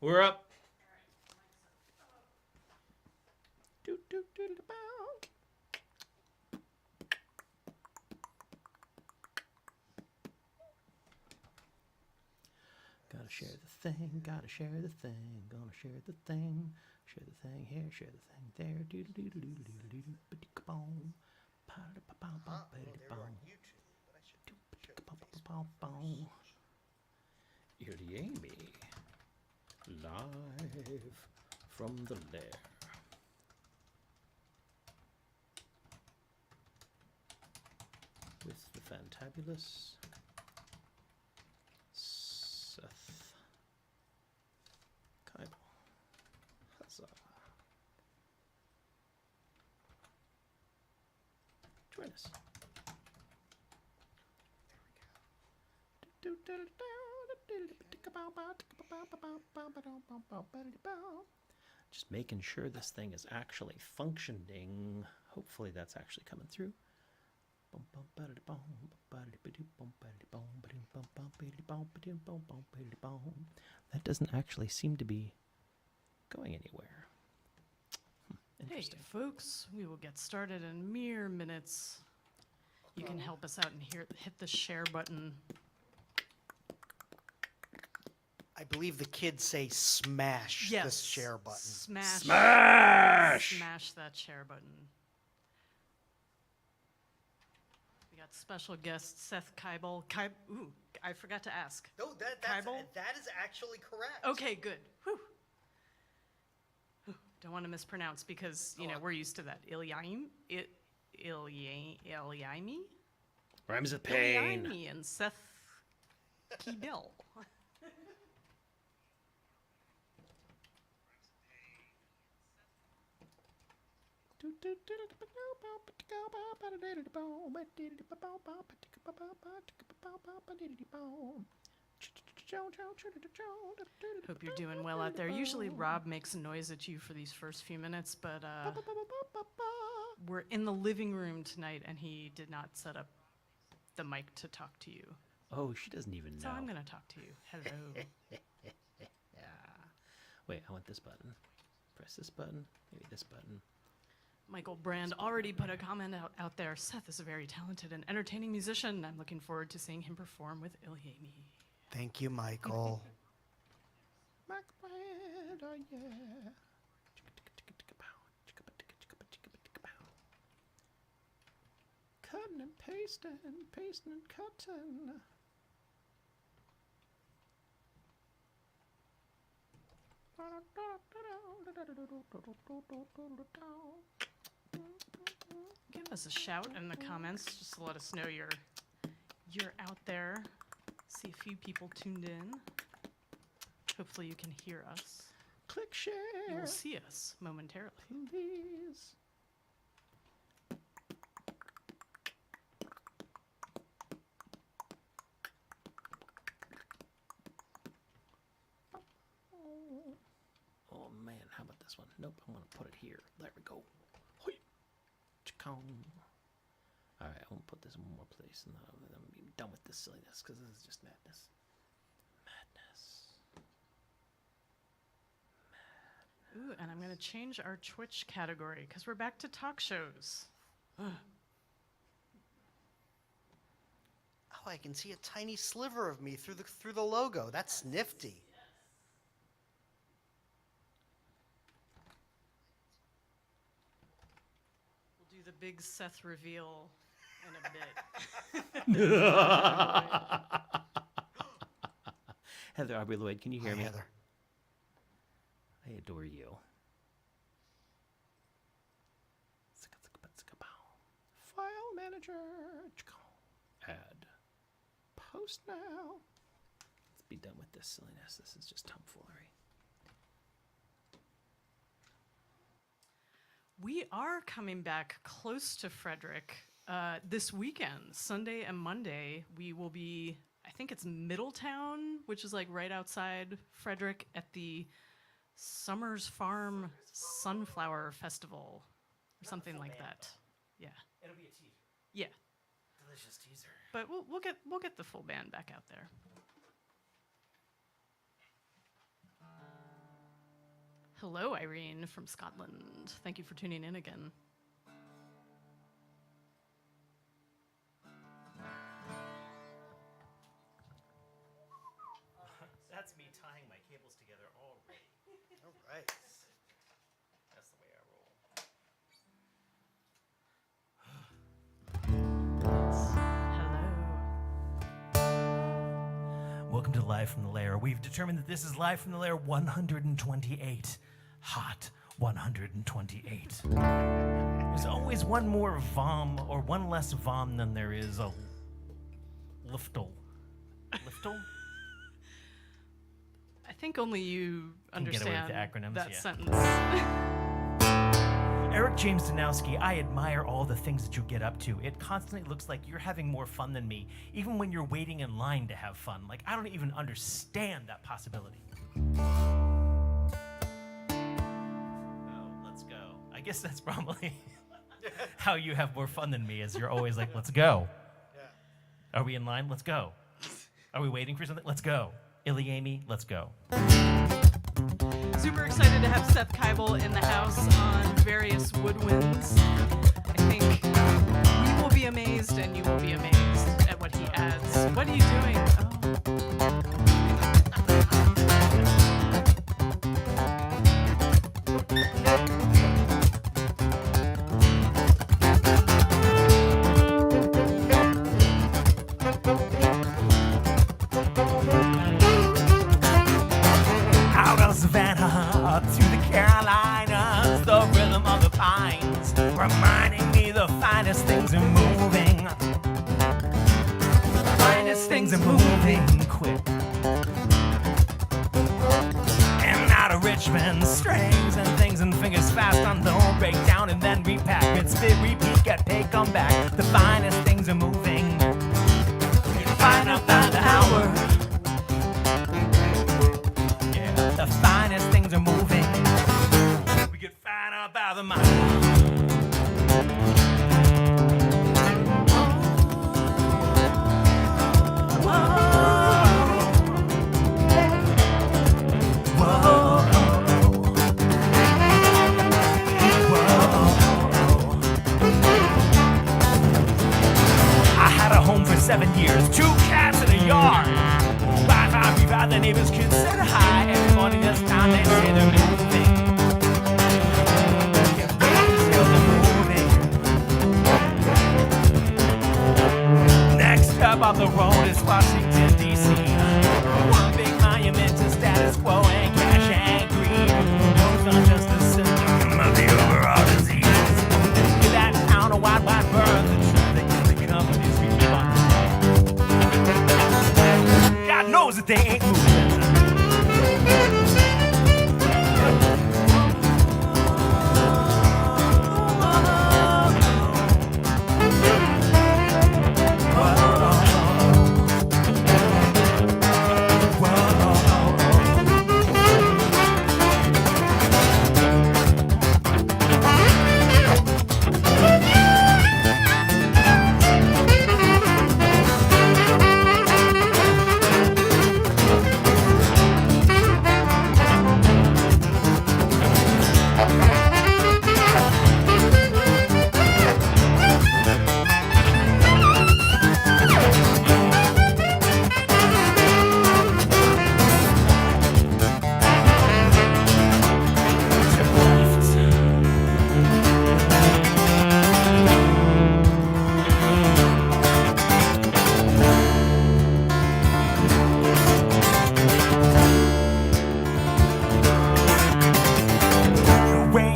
We're up. Gotta share the thing, gotta share the thing, gonna share the thing, share the thing here, share the thing there. They were on YouTube, but I should share the Facebook first. Early Amy, live from the lair. With the fantabulous Seth Kibel. Huzzah. Join us. Just making sure this thing is actually functioning. Hopefully that's actually coming through. That doesn't actually seem to be going anywhere. Hey, folks, we will get started in mere minutes. You can help us out and hit the share button. I believe the kids say smash Yes. this share button. Smash that share button. We got special guest Seth Kibel. Ooh, I forgot to ask. No, that is actually correct. Okay, good. Whew. Don't want to mispronounce because, we're used to that. Ilyami? Rhymes with pain. Ilyami and Seth Kibel. Hope you're doing well out there. Usually Rob makes a noise at you for these first few minutes, but we're in the living room tonight and he did not set up the mic to talk to you. Oh, she doesn't even know. So I'm going to talk to you. Hello. Yeah. Wait, I want this button. Press this button. Maybe this button. Michael Brand already put a comment out there. Seth is a very talented and entertaining musician. I'm looking forward to seeing him perform with Ilyami. Thank you, Michael. Mike Brand, oh yeah. Cutting and pasting and cutting. Give us a shout in the comments just to let us know you're out there. See a few people tuned in. Hopefully you can hear us. Click share. You will see us momentarily. Please. Oh man, how about this one? Nope, I'm gonna put it here. There we go. Hoi. Chicong. All right, I'm gonna put this in one more place, and then I'm gonna be done with this silliness because this is just madness. Ooh, and I'm going to change our Twitch category because we're back to talk shows. Oh, I can see a tiny sliver of me through the logo. That's nifty. We'll do the big Seth reveal in a bit. Heather Aubrey Lloyd, can you hear Hi, me? Heather. I adore you. File manager. Add. Post now. Let's be done with this silliness. This is just tomfoolery. We are coming back close to Frederick this weekend, Sunday and Monday. We will be, I think it's Middletown, which is like right outside Frederick at the Summers Farm Sunflower Festival or something like that. Yeah. It'll be a teaser. Yeah. Delicious teaser. But we'll get the full band back out there. Hello, Irene from Scotland. Thank you for tuning in again. That's me tying my cables together already. All right. That's the way I roll. Hello. Welcome to Live from the Lair. We've determined that this is Live from the Lair 128. Hot 128. There's always one more vom, or one less vom than there is a liftle. Liftle? I think only you Can get away with understand the acronyms, that yeah. sentence. Eric James Danowski, I admire all the things that you get up to. It constantly looks like you're having more fun than me, even when you're waiting in line to have fun. Like, I don't even understand that possibility. Oh, let's go. I guess that's probably how you have more fun than me, is you're always like, let's go. Yeah. Are we in line? Let's go. Are we waiting for something? Let's go. Illy Amy, let's go. Super excited to have Seth Kibel in the house on various woodwinds. I think we will be amazed and you will be amazed at what he adds. What are you doing? Out of Savannah to the Carolinas, the rhythm of the pines, reminding me the finest things are moving. The finest things are moving quick. And out of Richmond, strings and things and fingers fast on the break down and then repack. It's spit, repeat, get paid, come back. The finest things are moving. You can find out by the hour. The finest things are moving. We get find out by the mile. I had a home for 7 years, 2 cats in a yard. By the time we've had the neighbors' kids said hi. Every morning this time they say they're moving. Get ready to sail, they're moving. Next up on the road is Washington, D.C. One big monument to status quo and cash and greed. Those are just a symptom of the overall disease. Give that town a wide, wide berth. The truth that can become these people on God knows that they ain't moving.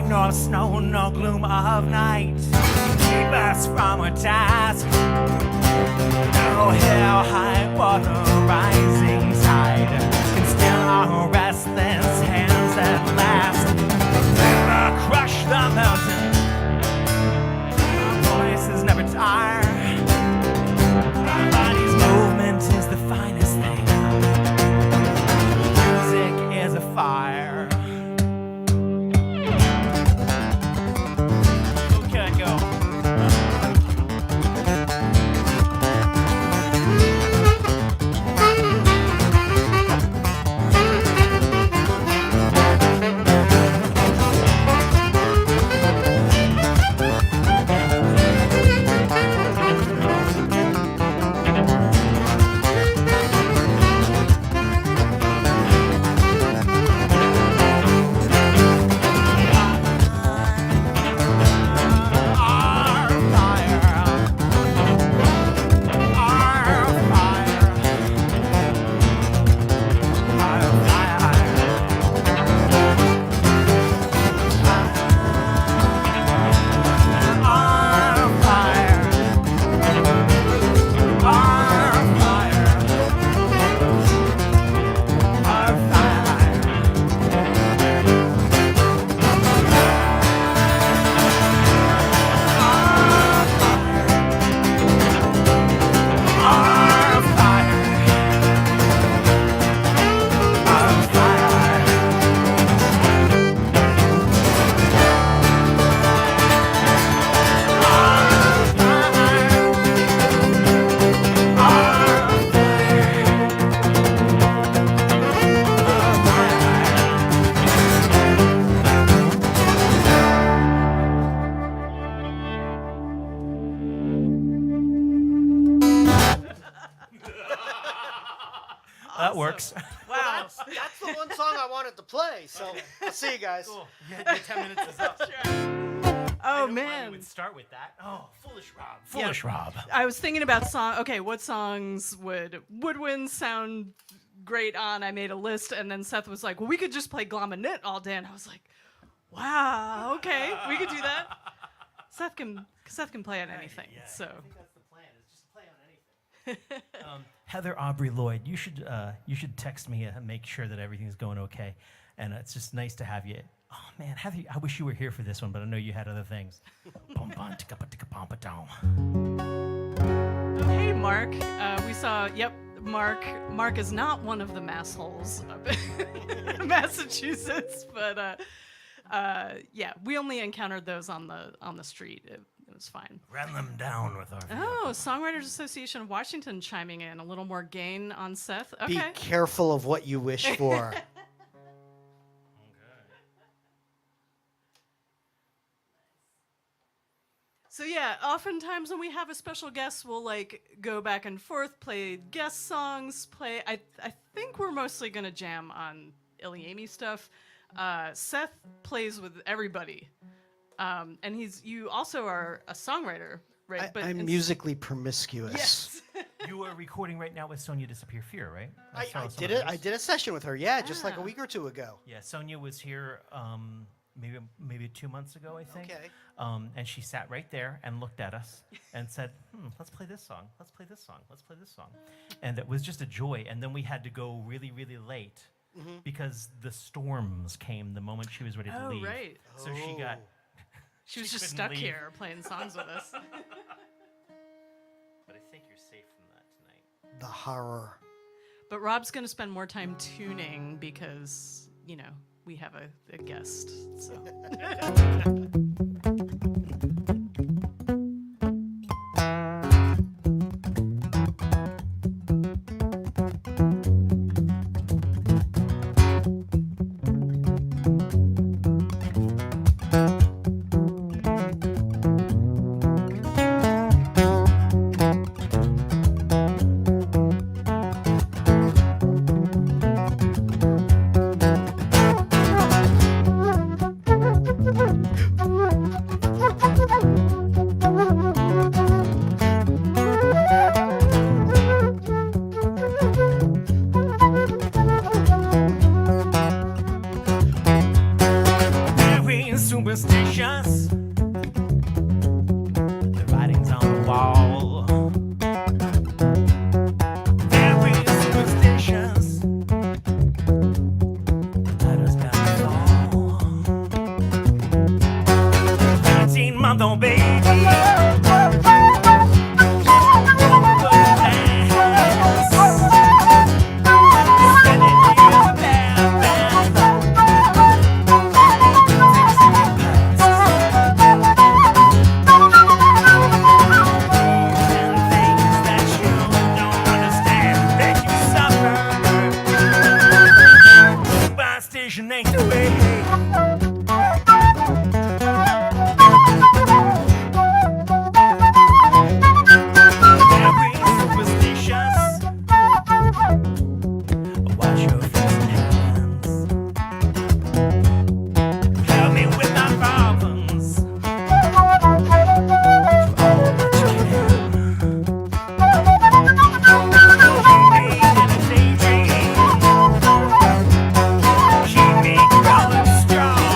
No snow, no gloom of night keep us from our task. No hell, high water, rising tide can still our restless hands at last. Never crush the mountain. Our voices never tire. Our body's movement is the finest thing. Music is a fire. works. Wow. That's the one song I wanted to play. So I'll see you guys. Cool. Yeah, your 10 minutes is up. Oh I man. would start with that. Oh, foolish Rob. Foolish Rob. I was thinking about okay, what songs would woodwinds sound great on? I made a list, and then Seth was like, well, we could just play Clarinet all day, and I was like, wow, okay, we could do that. Seth can play on anything, so. I think that's the plan, is just play on anything. Heather Aubrey Lloyd, you should text me and make sure that everything's going okay. And it's just nice to have you. Oh man, Heather, I wish you were here for this one, but I know you had other things. Oh, hey, Mark. We saw, Mark is not one of the massholes up in Massachusetts, but yeah, we only encountered those on the street. It was fine. Ran them down with our Oh, Songwriters Association of Washington chiming in. A little more gain on Seth. Okay. Be careful of what you wish for. So yeah, oftentimes when we have a special guest, we'll like go back and forth, play guest songs, I think we're mostly gonna jam on Iliami stuff. Seth plays with everybody, and you also are a songwriter, right? I'm musically promiscuous. Yes. You are recording right now with Sonia Disappear Fear, right? I saw some did of it. I those. did a session with her. Yeah, just like a week or two ago. Yeah, Sonia was here maybe 2 months ago, I think. Okay. And she sat right there and looked at us and said, let's play this song. Let's play this song. Let's play this song. And it was just a joy. And then we had to go really, really late because the storms came the moment she was ready to leave. Oh, right. So she got... She was just couldn't stuck leave. here playing songs with us. But I think you're safe from that tonight. The horror. But Rob's going to spend more time tuning because, we have a guest. So. Very superstitious. The writing's on the wall. Very superstitious. The letter's bound to fall. 13-month-old baby. Station ain't the way. Very superstitious. Watch your frozen hands. Help me with my problems. Do all that you can. You made in a daydream. Keep me growing strong.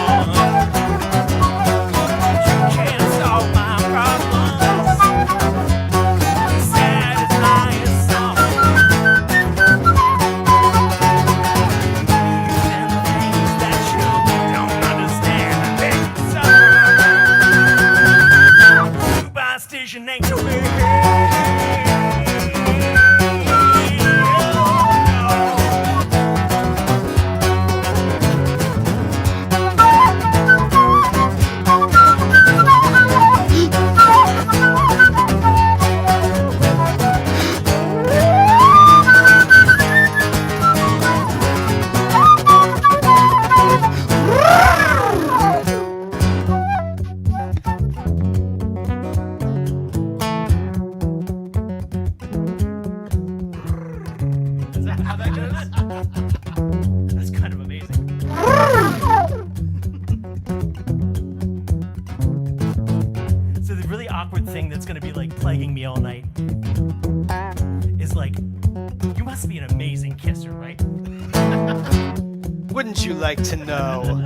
Wouldn't you like to know?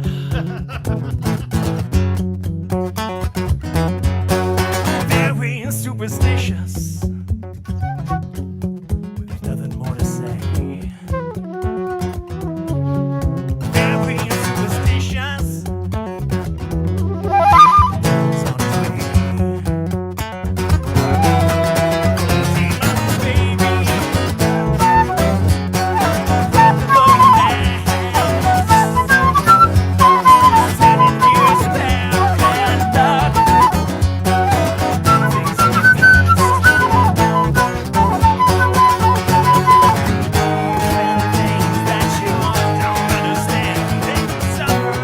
Very superstitious. With nothing more to say. Very superstitious. It's on its way. Demon baby. Telling you it's about bad luck. Things in your past. And things that you don't understand. They suffer.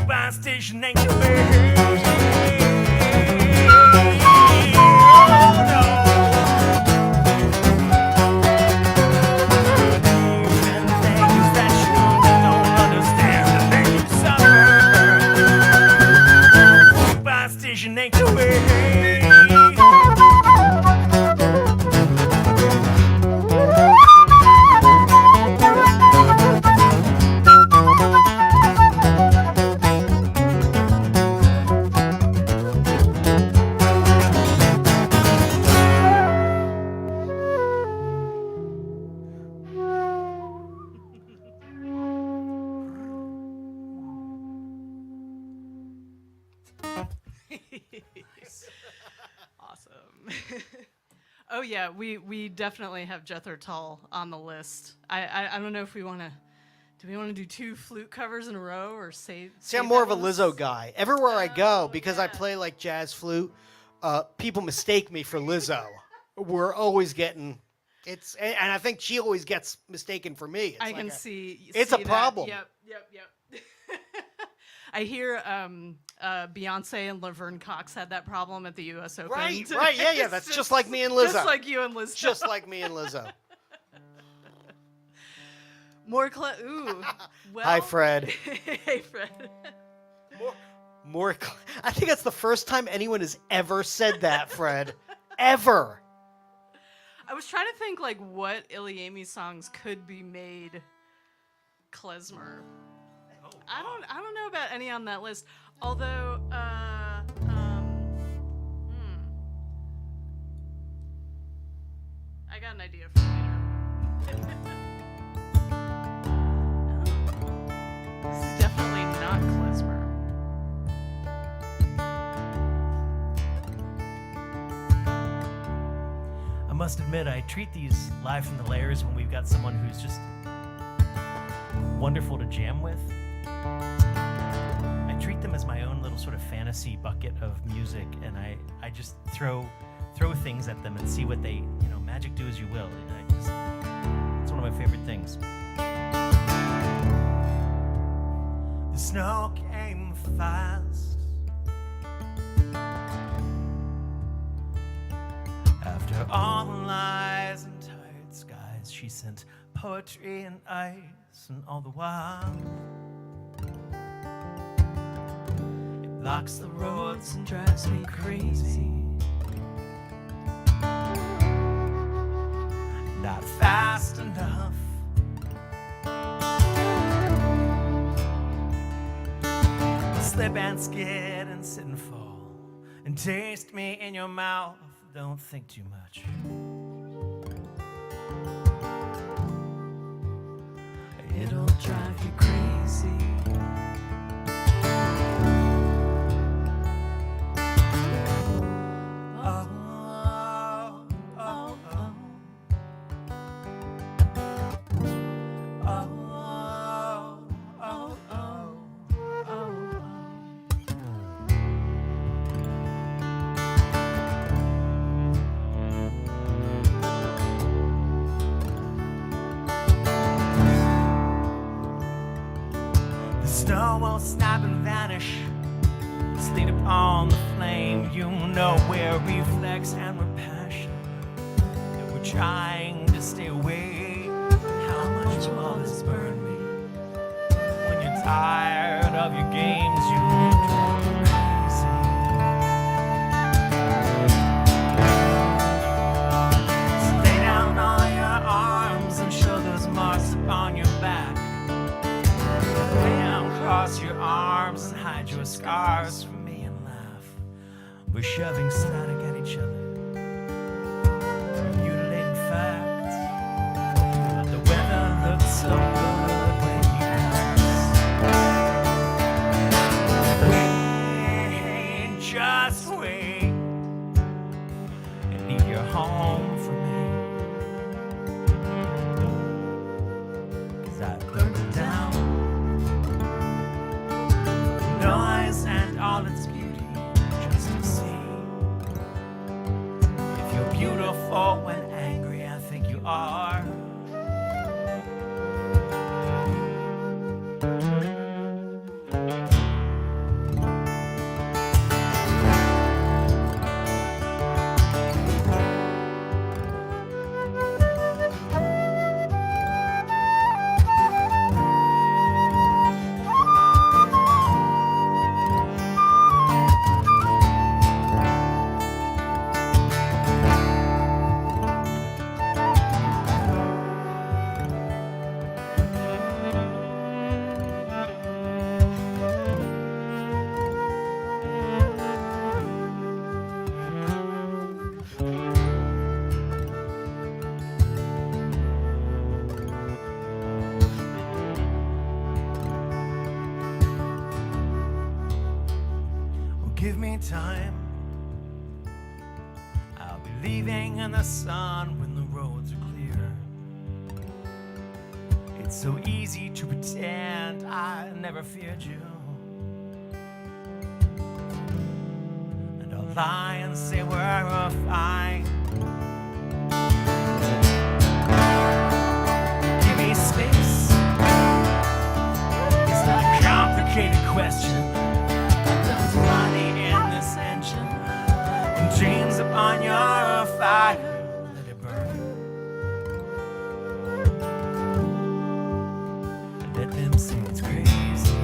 By station ain't your bed. Oh no. And things that you don't understand. They suffer. By station ain't your bed. Awesome. Oh yeah, we definitely have Jethro Tull on the list. I don't know if we want to. Do we want to do 2 flute covers in a row or save? See, I'm save more that of a one? Lizzo guy. Everywhere I go, because I yeah. play like jazz flute, people mistake me for Lizzo. We're always getting and I think she always gets mistaken for me. It's I like can a- see. it's see a that. problem. Yep. I hear Beyonce and Laverne Cox had that problem at the U.S. Open. Right, yeah. It's That's just like me and Lizzo. Just like you and Liz. Just like me and Lizzo. More ooh. Well, Hi, Fred. Hey, Fred. I think that's the first time anyone has ever said that, Fred. Ever. I was trying to think like what Iliami songs could be made klezmer. I don't know about any on that list. Although, I got an idea for later. This is definitely not klezmer. I must admit, I treat these live from the Lairs when we've got someone who's just wonderful to jam with. I treat them as my own little sort of fantasy bucket of music, and I just throw things at them and see what they, magic do as you will. It's one of my favorite things. The snow came fast. After all the lies and tired skies, she sent poetry and ice, and all the while it blocks the roads and drives me crazy. Not fast enough. Slip and skid and sit and fall and taste me in your mouth. Don't think too much. It'll drive you crazy. Oh, oh, oh, oh. Oh, oh, oh, oh, oh. The snow will snap and vanish. Sleet upon the flame. You know we're reflex and we're passion. And we're trying to stay away. How much will this burn me? When you're tired of your games, you drive me crazy. So lay down all your arms and show those marks upon your back. arms and hide your scars from me and laugh. We're shoving static at each other, mutilating facts. But the weather looks so good when you pass. Wait, just wait, and leave your home for me. 'Cause I burned it down. Noise and all its beauty, just to see if you're beautiful when angry. I think you are. Give me time. I'll be leaving in the sun when the roads are clear. It's so easy to pretend I never feared you. And I'll lie and say we're fine. Give me space. It's not a complicated question. Money in this engine, and dreams upon your fire. Let it burn. And let them say it's crazy.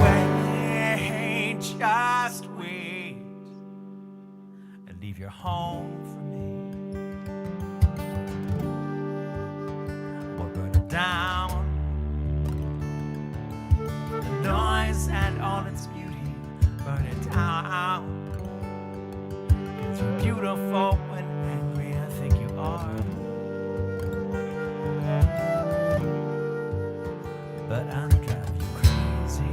Wait, just wait, and leave your home for me. Or burn it down. Noise and all its beauty, burn it down. 'Cause you're beautiful when angry, I think you are. But I'm driving you crazy.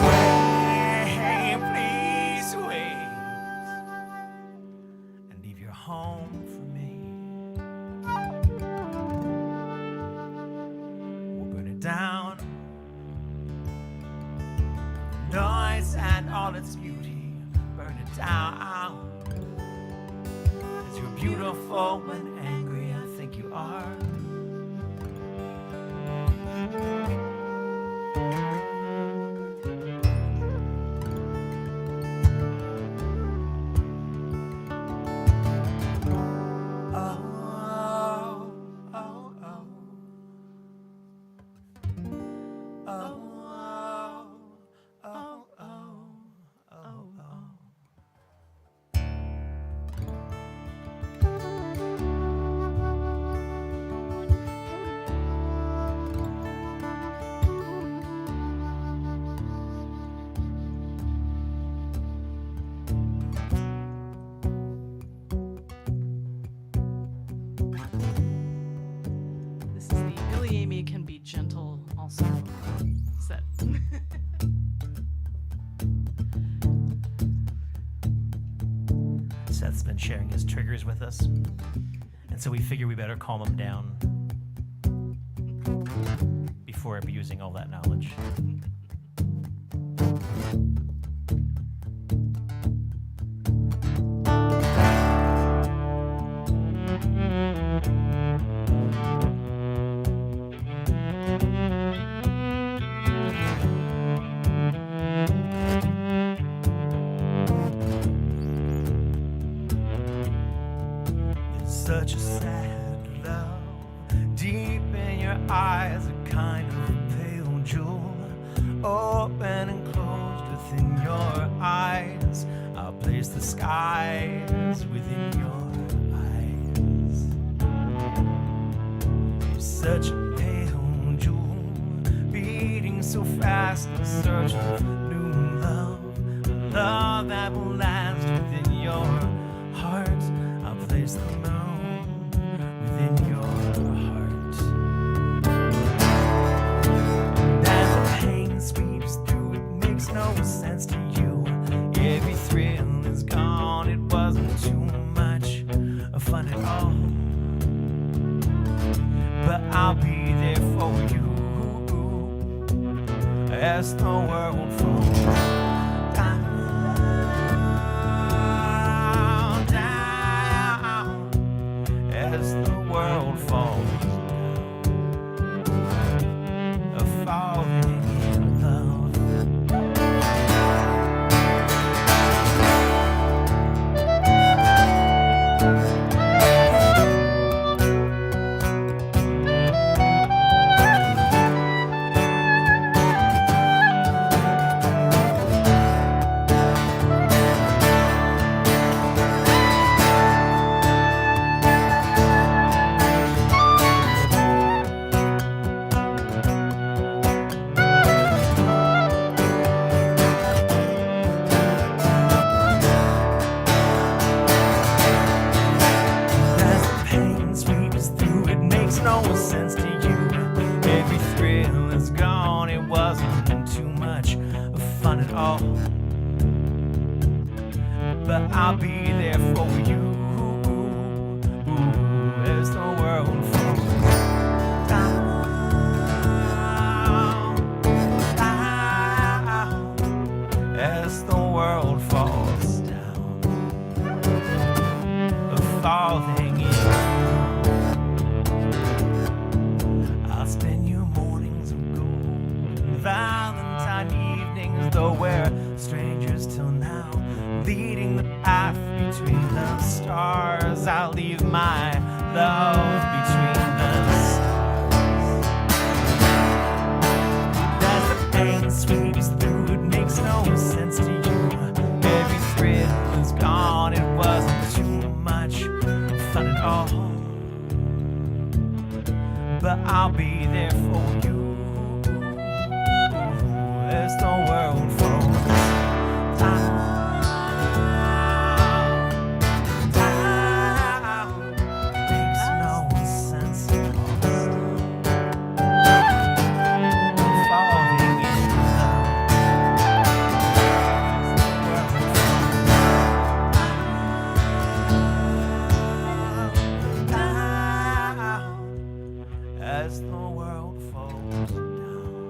Wait, please wait, and leave your home for me. Down. Noise and all its beauty, burn it down. 'Cause you're beautiful when angry, I think you are. Can be gentle also. Set. Seth's been sharing his triggers with us, and so we figure we better calm him down before abusing all that knowledge. Such a sad love, deep in your eyes, a kind of pale jewel, open and closed within your eyes. I'll place the skies within your eyes. such a pale jewel, beating so fast in search of new love, love that will last within your heart. I'll place the moon within your heart. As the pain sweeps through, it makes no sense to you. Every thrill is gone, it wasn't too much fun at all. But I'll be there for you as the world falls down, down, as the world falls down, falling in love. As the pain sweeps through, it makes no sense to you. Every thrill is gone, it wasn't too much fun at all. But I'll be there for you as the world falls down, down, as the world falls down, falling in. I'll spend your mornings of gold and Valentine evenings, though we're strangers till now, leading the path between the stars. I'll leave my love between the stars. As the pain sweeps through, it makes no sense to you. Every thrill is gone, it wasn't too much fun at all. But I'll be there for you as the world falls down, down. Makes no sense at all. Falling in love. As the world falls down.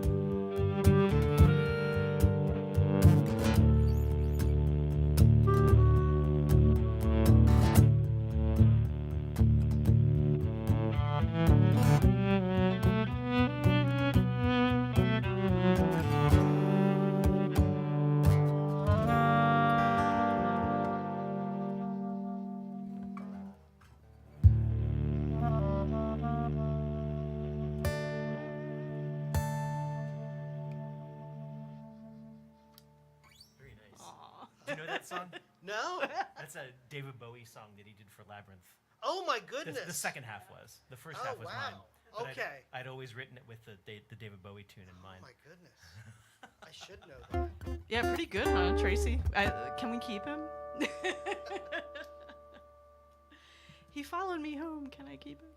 Very nice. Aw. Do you know that song? No. That's a David Bowie song that he did for Labyrinth. Oh my The goodness. second half was. The first Oh, half was wow. mine. But Okay. I'd always written it with the David Bowie tune in Oh mind. my goodness. I should know that. Yeah, pretty good, huh, Tracy? Can we keep him? He followed me home. Can I keep him?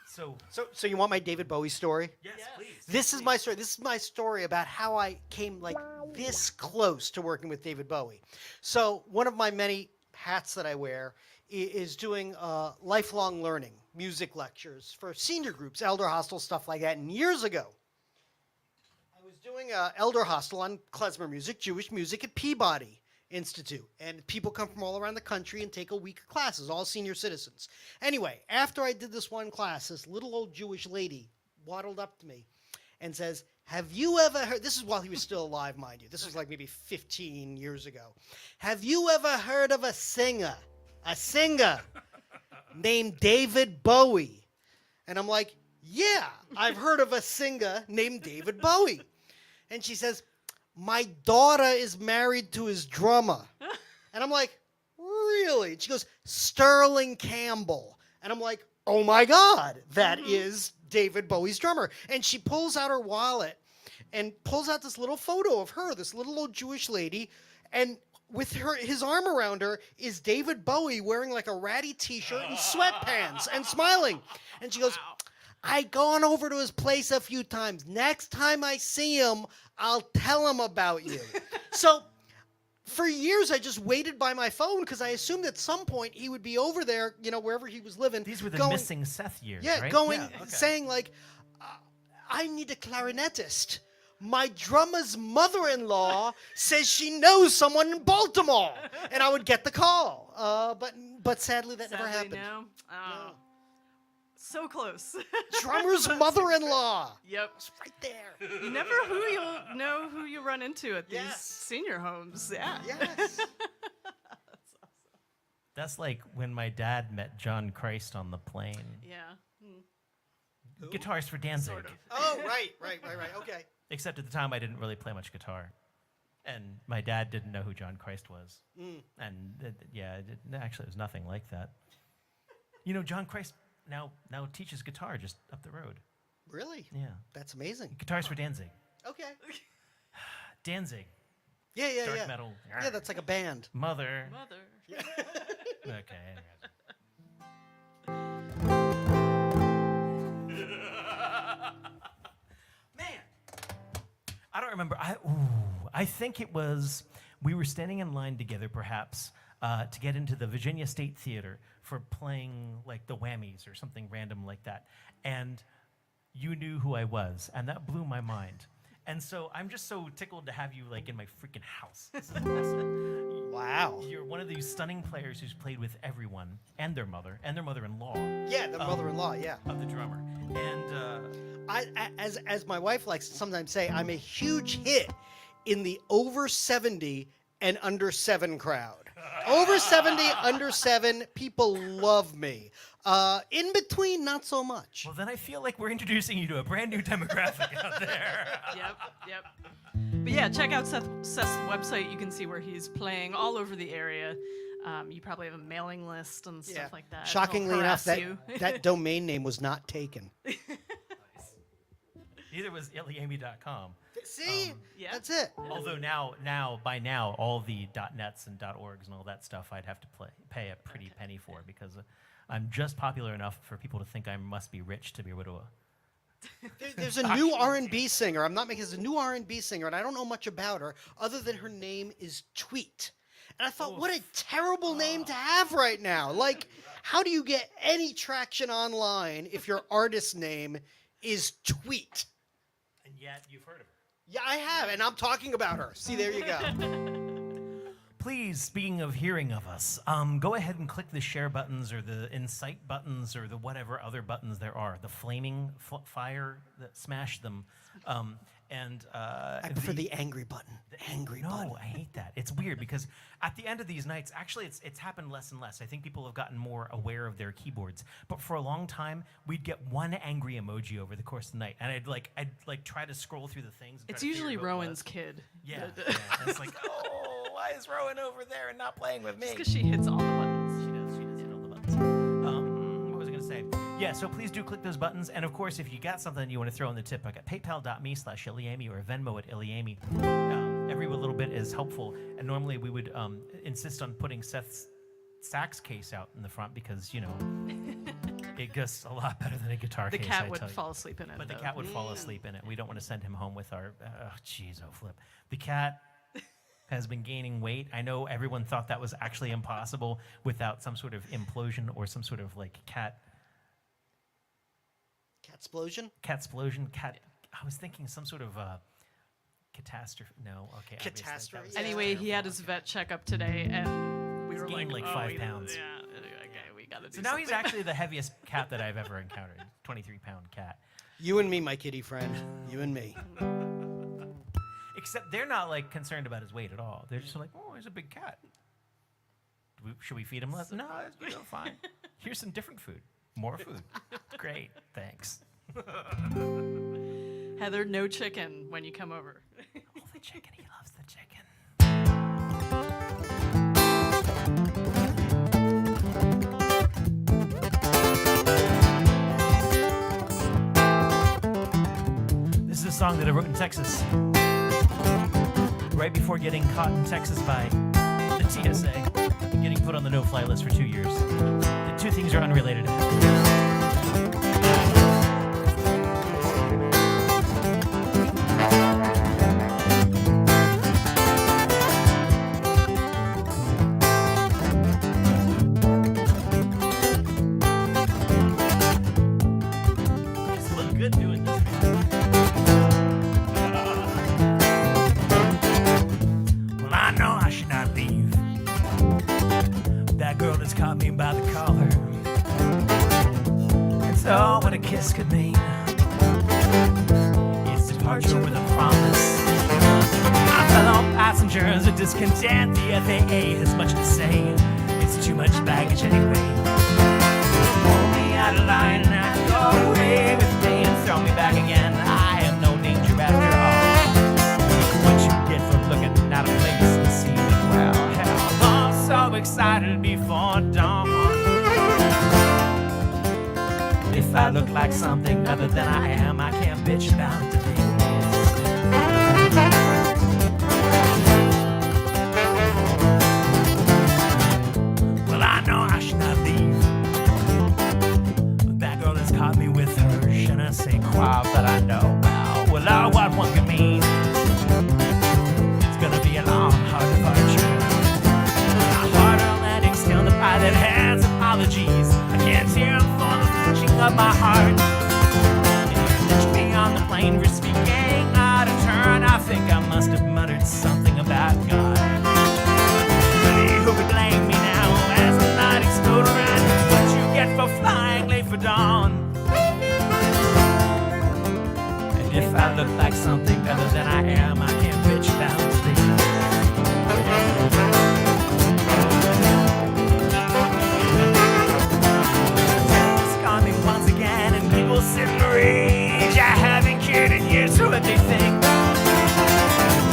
So, So you want my David Bowie story? yes, please. This is my story. This is my story about how I came like this close to working with David Bowie. So one of my many hats that I wear is doing lifelong learning, music lectures for senior groups, elder hostel, stuff like that. And years ago, I was doing elder hostel on klezmer music, Jewish music at Peabody Institute. And people come from all around the country and take a week of classes, all senior citizens. Anyway, after I did this one class, this little old Jewish lady waddled up to me and says, have you ever heard, this is while he was still alive, mind you. This was like maybe 15 years ago. Have you ever heard of a singer named David Bowie? And I'm like, yeah, I've heard of a singer named David Bowie. And she says, my daughter is married to his drummer. And I'm like, really? And she goes, Sterling Campbell. And I'm like, oh my God, that is David Bowie's drummer. And she pulls out her wallet and pulls out this little photo of her, this little old Jewish lady, and with his arm around her is David Bowie wearing like a ratty t-shirt and sweatpants and smiling. And she goes, I've gone over to his place a few times. Next time I see him, I'll tell him about you. So for years, I just waited by my phone because I assumed at some point he would be over there, wherever he was living. These were the missing Seth years, yeah, right? Saying like, I need a clarinetist. My drummer's mother-in-law says she knows someone in Baltimore, and I would get the call. But sadly, that never happened. No. Oh. So close. Drummer's mother-in-law. Yep. It's right there. You never know who you run into at these Yes. senior homes. Yeah. Yes. That's like when my dad met John Christ on the plane. Yeah. Guitars for Danzig. Sort of. Oh, right. Okay. Except at the time, I didn't really play much guitar. And my dad didn't know who John Christ was. And actually, it was nothing like that. John Christ now teaches guitar just up the road. Really? Yeah. That's amazing. Guitars for Danzig. Okay. Danzig. Yeah. Dark metal. Yeah, that's like a band. Mother. Okay. Man, I don't remember. I think it was we were standing in line together, perhaps, to get into the Virginia State Theater for playing like the Whammies or something random like that, and you knew who I was, and that blew my mind. And so I'm just so tickled to have you like in my freaking house. This is awesome. Wow. You're one of these stunning players who's played with everyone and their mother-in-law. Yeah, the mother-in-law. Yeah. Of the drummer. And as my wife likes to sometimes say, I'm a huge hit in the over 70 and under 7 crowd. Over 70, under 7, people love me. In between, not so much. well, then I feel like we're introducing you to a brand new demographic out there. Yep. But yeah, check out Seth's website. You can see where he's playing all over the area. You probably have a mailing list and stuff like that. Shockingly They'll enough, harass you. that domain name was not taken. Neither was iliami.com. See? Yeah. That's it. Although by now, all the .nets and .orgs and all that stuff I'd have to pay a pretty penny for because I'm just popular enough for people to think I must be rich to be able to. There's a new R&B singer. I'm not making this a new R&B singer, and I don't know much about her other than her name is Tweet. And I thought, what a terrible name to have right now. Like, how do you get any traction online if your artist name is Tweet? And yet you've heard of her. Yeah, I have, and I'm talking about her. See, there you go. Please, speaking of hearing of us, go ahead and click the share buttons or the incite buttons or the whatever other buttons there are. The flaming fire, smash them. I prefer the angry button. The angry button. No, I hate that. It's weird because at the end of these nights, actually, it's happened less and less. I think people have gotten more aware of their keyboards. But for a long time, we'd get one angry emoji over the course of the night, and I'd try to scroll through the things. And try It's to usually figure out what it Rowan's was. kid. Yeah, and it's like, oh, why is Rowan over there and not playing with me? Just because she hits all the buttons. She does hit all the buttons. What was I going to say? Yeah, so please do click those buttons. And of course, if you got something you want to throw in the tip bucket, paypal.me/Iliami or Venmo at Iliami. Every little bit is helpful. And normally we would insist on putting Seth's sax case out in the front because, it goes a lot better than a guitar The case, cat I would tell you. fall asleep in it. But the though. cat would fall asleep in it. We don't want to send him home with our... flip. The cat has been gaining weight. I know everyone thought that was actually impossible without some sort of implosion or some sort of like cat... Catsplosion? Catsplosion. I was thinking some sort of catastrophe. No, okay. obviously, Catastrophe, that was yeah. Anyway, he had his vet checkup today, and we were gained like 5 pounds. Yeah, okay, we gotta do So now he's something. actually the heaviest cat that I've ever encountered. 23-pound cat. You and me, my kitty friend. You and me. Except they're not like concerned about his weight at all. They're just like, oh, he's a big cat. Should we feed him less? No, it's fine. Here's some different food. More food. Great, thanks. Heather, no chicken when you come over. Oh, the chicken. He loves the chicken. song that I wrote in Texas. Right before getting caught in Texas by the TSA and getting put on the no-fly list for 2 years. The two things are unrelated. Just look good doing this, man. Well, I know I should not leave. That girl has caught me by the collar. It's all what a kiss could mean. It's departure with a promise. My fellow passengers are discontent. The FAA has much to say. It's too much baggage anyway. Pull me out of line and have to go away with me and throw me back again. I am no danger after all. What you get for looking out of place and seeing well, hell, I'm so excited before dawn. If I look like something other than I am, I can't bitch about it today. Well, I know I should not leave. But that girl has caught me with her je ne sais quoi, but I know well, what one can mean. It's gonna be a long, hard departure. A harder landing still in the pilot hands. Apologies, I can't hear him for the punching of my heart. Ditch me on the plane for speaking out of turn. I think I must have muttered something about God. But who could blame me now as the night exploded around? What you get for flying late for dawn. And if I look like something other than I am, I can't bitch about it. Once again, and people sit in rage. I haven't cared in years for what they think.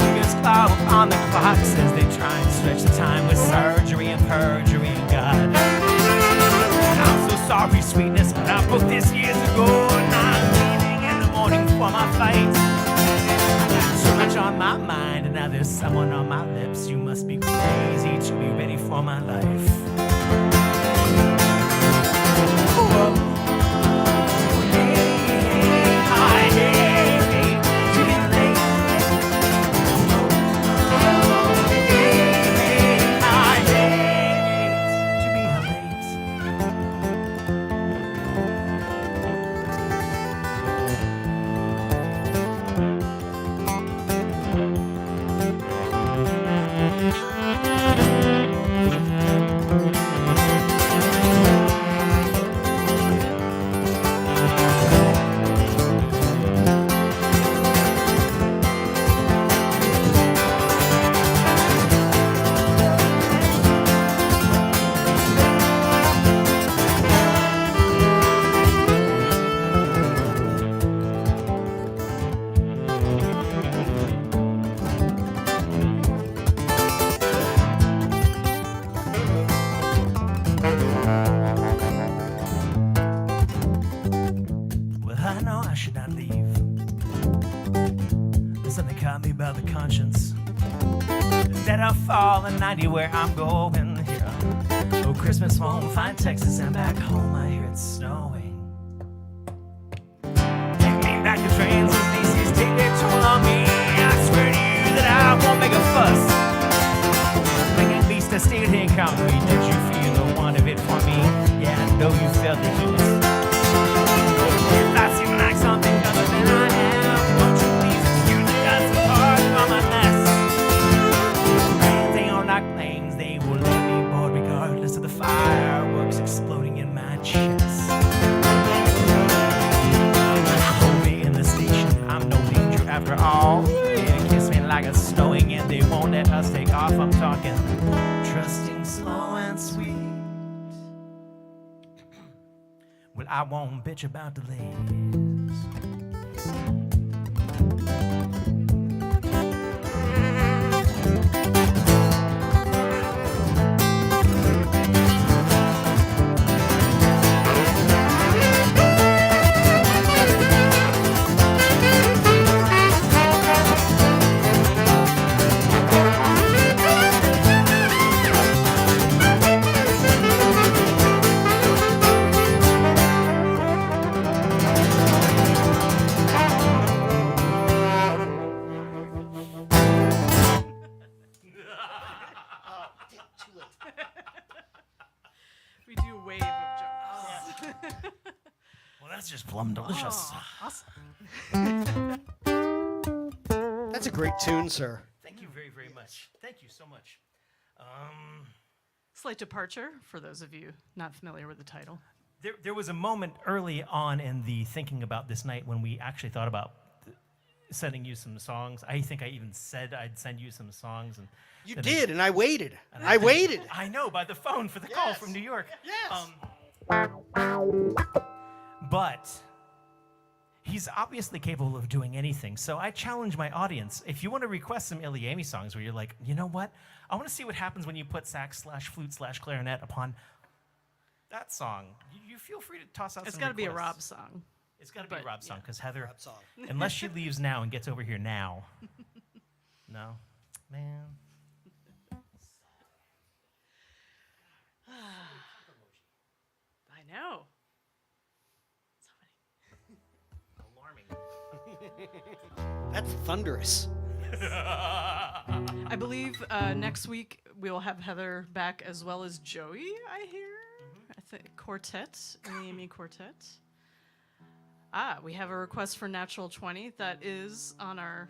Fingers claw on the clock says they try and stretch the time with surgery and perjury and God. I'm so sorry, sweetness, but I booked this years ago, and I'm leaving in the morning for my flight. I got so much on my mind, and now there's someone on my lips. You must be crazy to be ready for my life. Whoa. Where I'm going here. Oh, Christmas won't find Texas and back home I hear it's snowing. Take me back to trains and Macy's, take their toll on me. I swear to you that I won't make a fuss. Bring at least a state income. Did you feel the want of it for me? Yeah, I know you felt the heat. If I seem like something other than I am, won't you please excuse me? That's the part of my mess. Planes, they will let me board regardless of the fireworks exploding in my chest. Hold me in the station, I'm no danger after all. They kiss me like a snowing and they won't let us take off. I'm talking trusting, slow and sweet. Well, I won't bitch about delays. We do a wave of jokes. Well, that's just plum delicious. Awesome. That's a great tune, sir. Thank you very, very much. Thank you so much. Slight departure for those of you not familiar with the title. There was a moment early on in the thinking about this night when we actually thought about sending you some songs. I think I even said I'd send you some songs. And You then did, and I waited. I waited. I know, by the phone for the call Yes. from New York. Yes. But he's obviously capable of doing anything. So I challenge my audience. If you want to request some Iliami songs where you're like, you know what? I want to see what happens when you put sax/flute/clarinet upon that song. You feel free to toss out It's some got to be a requests. Rob song. It's got to be a but, Rob song yeah. because Heather, Rob song. unless she leaves now and gets over here now. No? Man. I know. Alarming. That's thunderous. I believe next week we'll have Heather back as well as Joey, I hear. I think quartet, Iliami quartet. We have a request for Natural 20 that is on our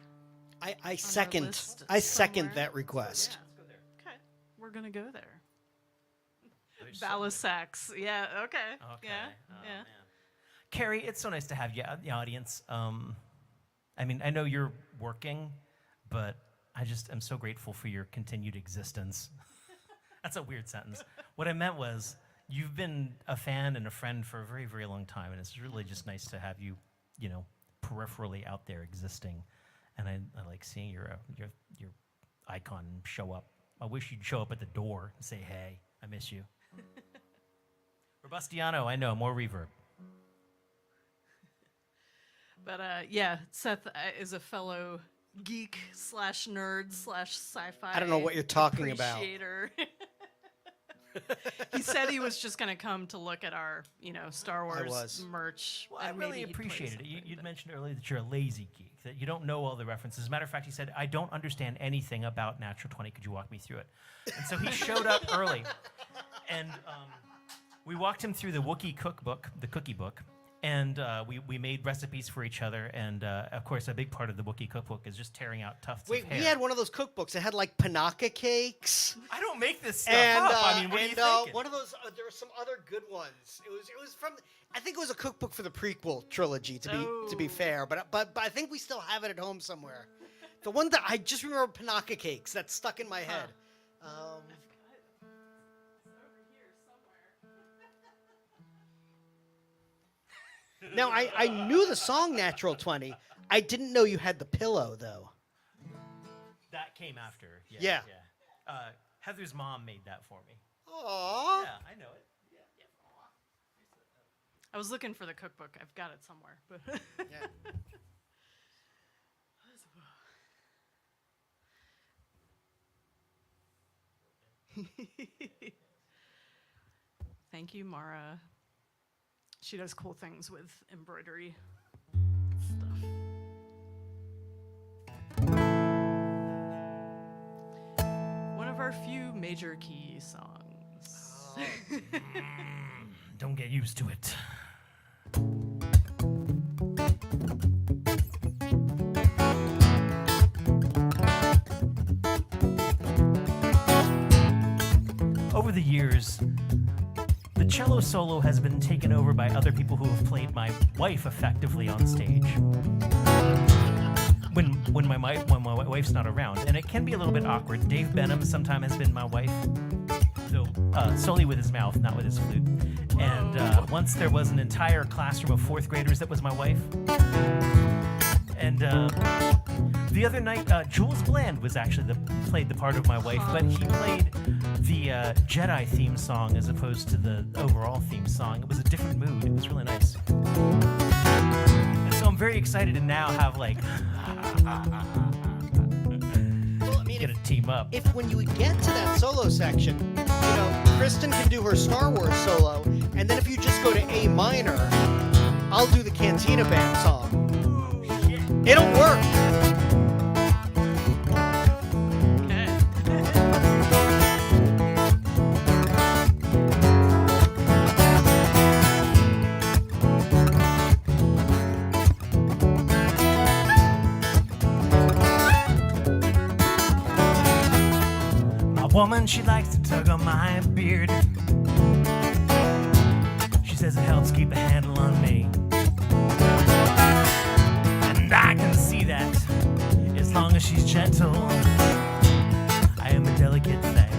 I second. list I second somewhere. that request. Okay, we're gonna go there. There's so Ballast sax. Yeah. Okay. Okay. Yeah. Oh, yeah. man. Carrie, it's so nice to have you out in the audience. I mean, I know you're working, but I just am so grateful for your continued existence. That's a weird sentence. What I meant was, you've been a fan and a friend for a very, very long time, and it's really just nice to have you, you know, peripherally out there existing. And I like seeing your icon show up. I wish you'd show up at the door and say, "Hey, I miss you." Robustiano, I know, more reverb. But yeah, Seth is a fellow geek slash nerd slash sci-fi. I don't know what you're talking about. appreciator. He said he was just going to come to look at our, Star Wars was. merch. Well, I and really maybe he'd play appreciated it. something, You'd but- mentioned earlier that you're a lazy geek, that you don't know all the references. As a matter of fact, he said, I don't understand anything about Natural 20. Could you walk me through it? And so he showed up early. And we walked him through the Wookiee cookbook, the cookie book. And we made recipes for each other. And, of course, a big part of the Wookiee cookbook is just tearing out tufts Wait, of hair. we had one of those cookbooks that had like panaka cakes. I don't make this stuff And up. I mean, what are you thinking? one of those, there were some other good ones. It was from, I think it was a cookbook for the prequel trilogy. To be Oh. fair, but I think we still have it at home somewhere. The one that I just remember panaka cakes that's stuck in my head. Now I knew the song Natural 20. I didn't know you had the pillow though. That came after. Yeah. Heather's mom made that for me. Aww. Yeah, I know it. I was looking for the cookbook. I've got it somewhere. But Yeah. Thank you, Mara. She does cool things with embroidery stuff. One of our few major key songs. Don't get used to it. Over the years, the cello solo has been taken over by other people who have played my wife effectively on stage. When my wife's not around, and it can be a little bit awkward. Dave Benham sometimes has been my wife, though solely with his mouth, not with his flute. And once there was an entire classroom of fourth graders that was my wife. And the other night, Jules Bland was actually played the part of my wife, but he played the Jedi theme song as opposed to the overall theme song. It was a different mood. It was really nice. And so I'm very excited to now have Well, I mean, get a team up. if when you get to that solo section, Kristen can do her Star Wars solo, and then if you just go to A minor, I'll do the Cantina Band song. It'll work. Okay. woman, she likes to tug on my beard. She says it helps keep a handle on me. And I can see that as long as she's gentle, I am a delicate thing.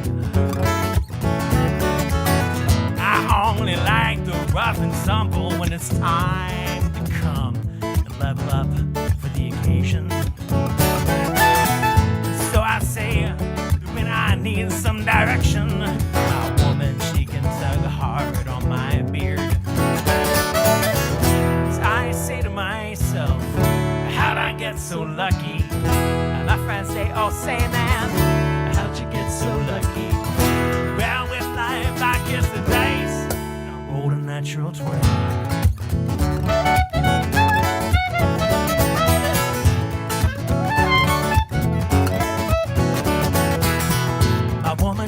I only like the rough and tumble when it's time to come and level up for the occasion. So I say, when I need some direction, my woman, she can tug hard on my beard. So I say to myself, how'd I get so lucky? And my friends say, oh, say man, how'd you get so lucky? Well, with life, I guess the dice, and I rolled a natural 20.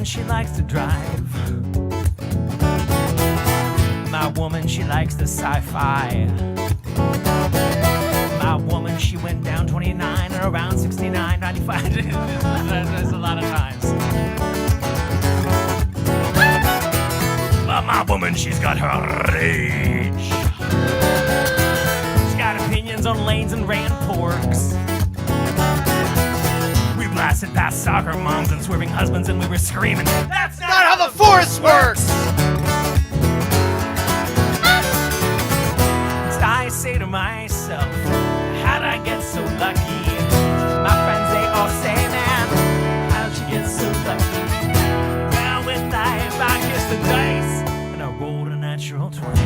She likes to drive. My woman, she likes the sci-fi. My woman, she went down 29 and around 69, 95. That's a lot of times. But my woman, she's got her rage. She's got opinions on lanes and ran porks. Blasted past soccer moms and swerving husbands, and we were screaming, that's not how the force works! I say to myself, how'd I get so lucky? My friends, they all say, man, how'd you get so lucky? Well, with life, I kissed the dice, and I rolled a natural 20.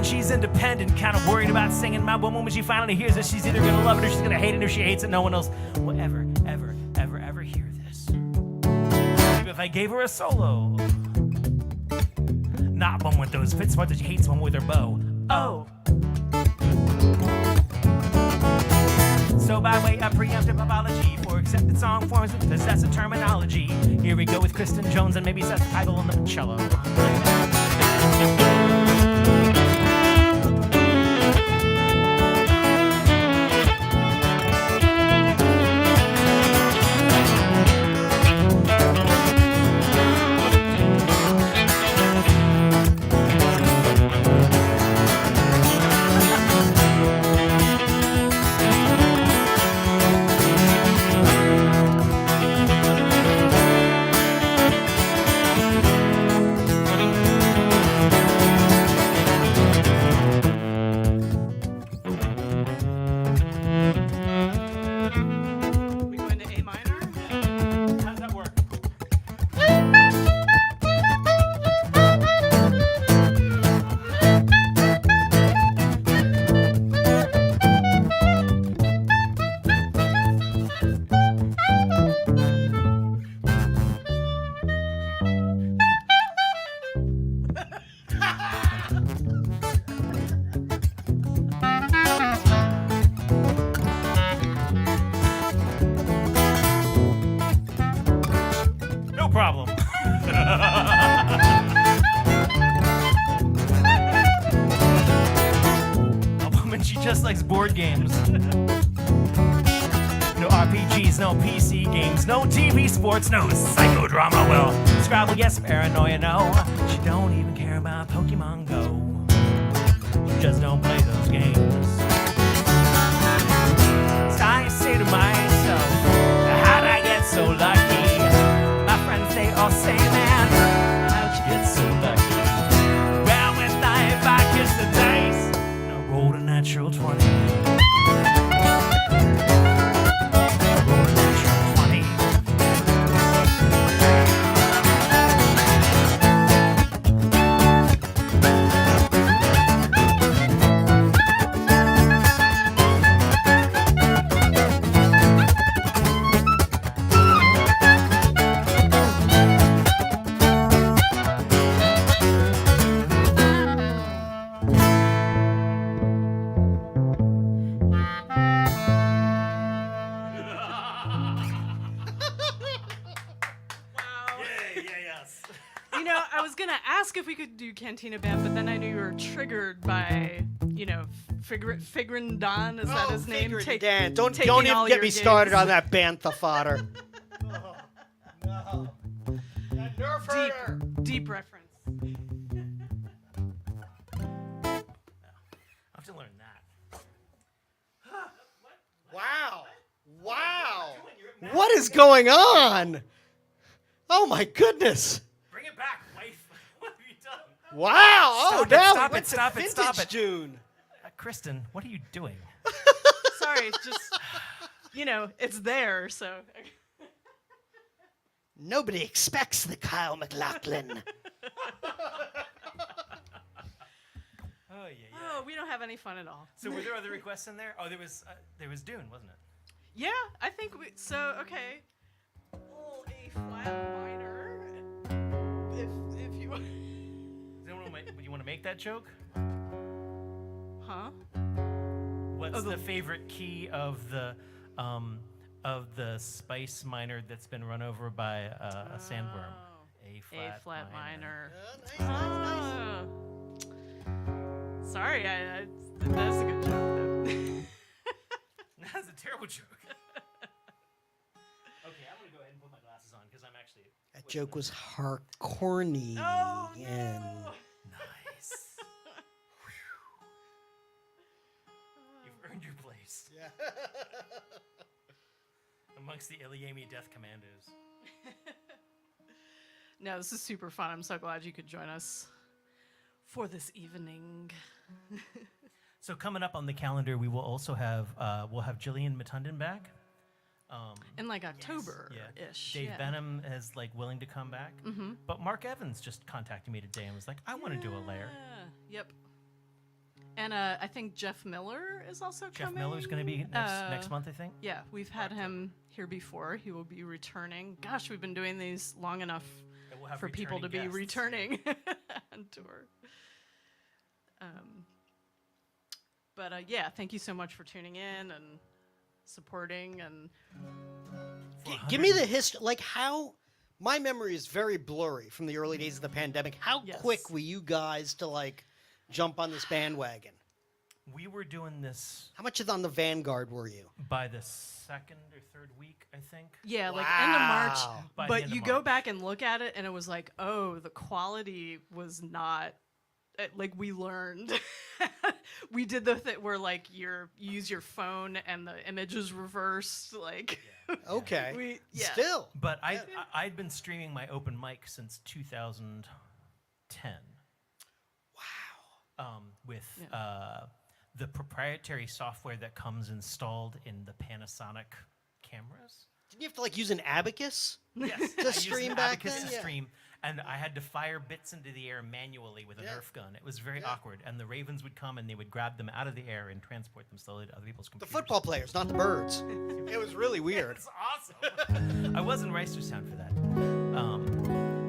She's independent, kind of worried about singing. My woman, when she finally hears it, she's either gonna love it or she's gonna hate it. If she hates it, no one else will ever hear this. Maybe if I gave her a solo, not one with those fits parts that she hates, one with her bow. Oh. So by way of preemptive apology for accepted song forms with possessive terminology, here we go with Kristen Jones and maybe Seth Kibel on the cello. Problem. A woman, she just likes board games. No RPGs, no PC games, no TV sports, no psychodrama. Well, Scrabble, yes, paranoia, no. She don't even care about Pokemon Go. She just don't play those games. So I say to myself, how'd I get so lucky? They all say, man, how'd you get so lucky? Well, with life, I kissed the dice, and I rolled a natural 20. ask if we could do Cantina Band, but then I knew you were triggered by, Figrin Don, is that his name? Dan. Don't taking even all get your me started gigs. on that bantha fodder. Oh, no. That nerf herder. Deep reference. I'll have to learn that. Wow. Wow. What is going on? Oh, my goodness. Bring it back, wife. What have you done? Wow. Stop it, now stop we went it, stop to it, stop vintage it. June. Kristen, what are you doing? Sorry, just, it's there, so. Nobody expects the Kyle MacLachlan. Oh, yeah. Oh, we don't have any fun at all. So were there other requests in there? Oh, there was Dune, wasn't it? Yeah, I think okay. Oh, A flat minor. If you Would you want to make that joke? Huh? What's Oh, the favorite key of the spice minor that's been run over by a sandworm? A flat minor. Ah. Sorry, that's a good joke though. That's a terrible joke. Okay, I'm gonna go ahead and put my glasses on because I'm actually. That joke was hardcorny. Oh and no! Nice. You've earned your place amongst the Iliami Death Commandos. No, this is super fun. I'm so glad you could join us for this evening. So coming up on the calendar, we will also have we'll have Jillian Matunden back. In like October-ish. Dave yeah. Benham is willing to come back, but Mark Evans just contacted me today and was like, "I want to do a lair." Yep. And I think Jeff Miller is also Jeff coming. Miller's going to be next month, I think. Yeah, we've had him here before. He will be returning. Gosh, we've been doing these long enough And we'll have for people to be returning guests. returning on tour. But yeah, thank you so much for tuning in and supporting. And give me the history. Like how my memory is very blurry from the early days of the pandemic. How Yes. quick were you guys to jump on this bandwagon? We were doing this How much on the vanguard were you? by the second or third week, I think. yeah, like end of March. Wow. By the But end you of go March. back and look at it, and it was like, oh, the quality was not. We learned. We did the thing where you use your phone and the image is reversed. Okay. Yeah. Still. But I'd been streaming my open mic since 2010. Wow. With the proprietary software that comes installed in the Panasonic cameras. Didn't you have to use an abacus? Yes. To stream back then? To Yeah. stream, and I had to fire bits into the air manually with a Nerf gun. It was very awkward, and the Ravens would come and they would grab them out of the air and transport them slowly to other people's The computers. football players, not the birds. It was really weird. It's awesome. I was in Reisterstown for that.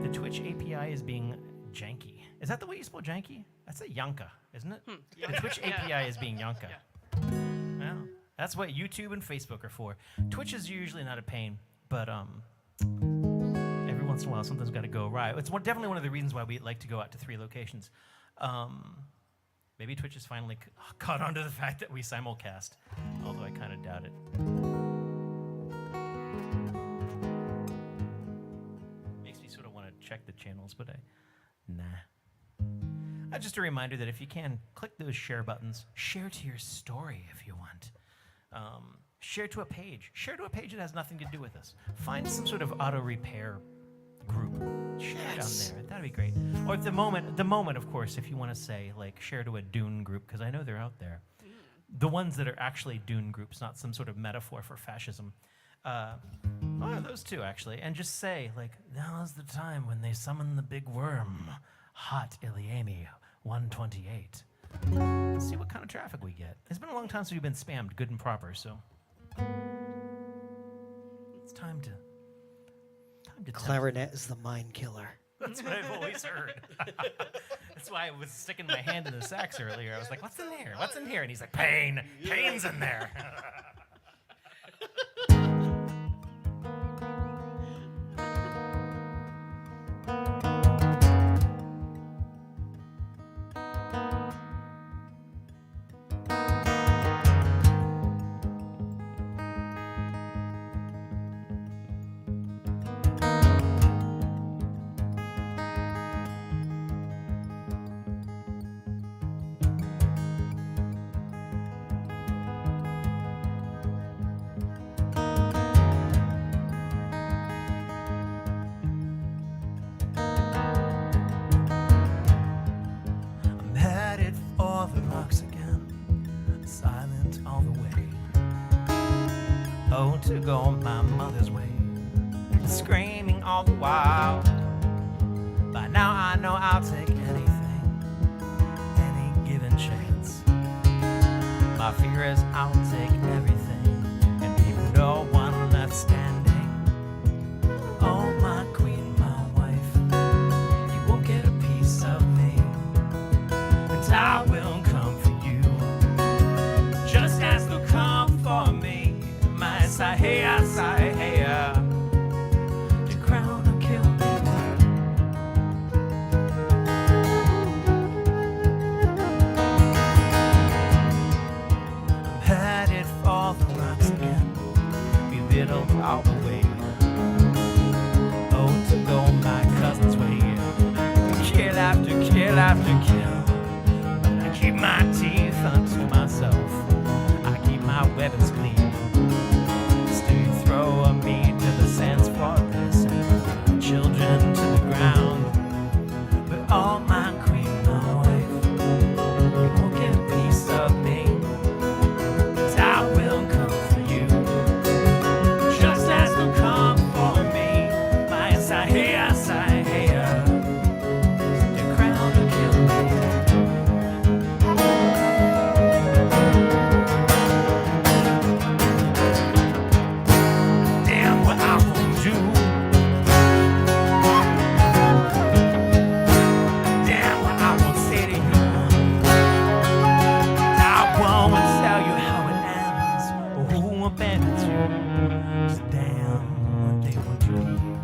The Twitch API is being janky. Is that the way you spell janky? That's a Yanka, isn't it? The Twitch API is being Yanka. Well, that's what YouTube and Facebook are for. Twitch is usually not a pain, but every once in a while something's got to go right. It's definitely one of the reasons why we like to go out to 3 locations. Maybe Twitch has finally caught on to the fact that we simulcast, although I kind of doubt it. Makes me sort of want to check the channels, but nah. Just a reminder that if you can, click those share buttons. Share to your story if you want. Share to a page. Share to a page that has nothing to do with us. Find some sort of auto repair group. Share it down there. That'd be great. Or at the moment, of course, if you want to say share to a Dune group, because I know they're out there. The ones that are actually Dune groups, not some sort of metaphor for fascism. Those two actually, and just say now's the time when they summon the big worm, hot Iliami 128. Let's see what kind of traffic we get. It's been a long time since we've been spammed good and proper, so it's time to Clarinet is the mind killer. That's what I've always heard. That's why I was sticking my hand in the sax earlier. I was like, what's in there? What's in here? And he's like, pain. Pain's in there. went all the way. Oh, to go my mother's way. Screaming all the while. By now I know I'll take anything, any given chance. My fear is I'll take everything and leave no one left standing. Oh, my queen, my wife, you won't get a piece of me, and I will come for you, just as they'll come for me. My Sahaya, Sahaya, the crown will kill me. I'm headed for the rocks again, belittled all the way. Oh, to go my cousin's way, kill after kill after kill. But I keep my teeth unto myself, I keep my weapons clean. Still throw me to the sands for this, and my children to the ground. But oh, my queen, my wife, you won't get a piece of me, but I will come for you, just as they'll come for me. My Sahaya, Sahaya, the crown will kill me. Damn what I won't do. Damn what I won't say to you. I won't tell you how it ends or who abandons you. Just damn what they want to hear.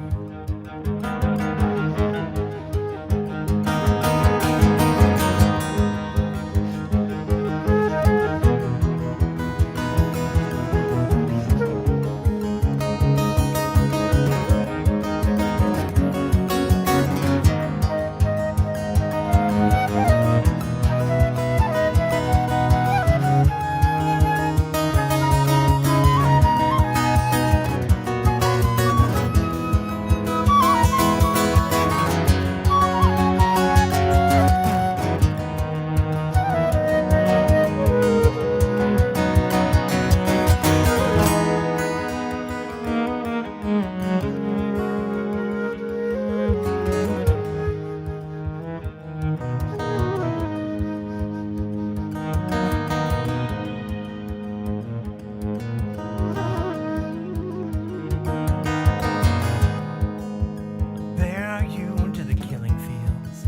Bear you to the killing fields,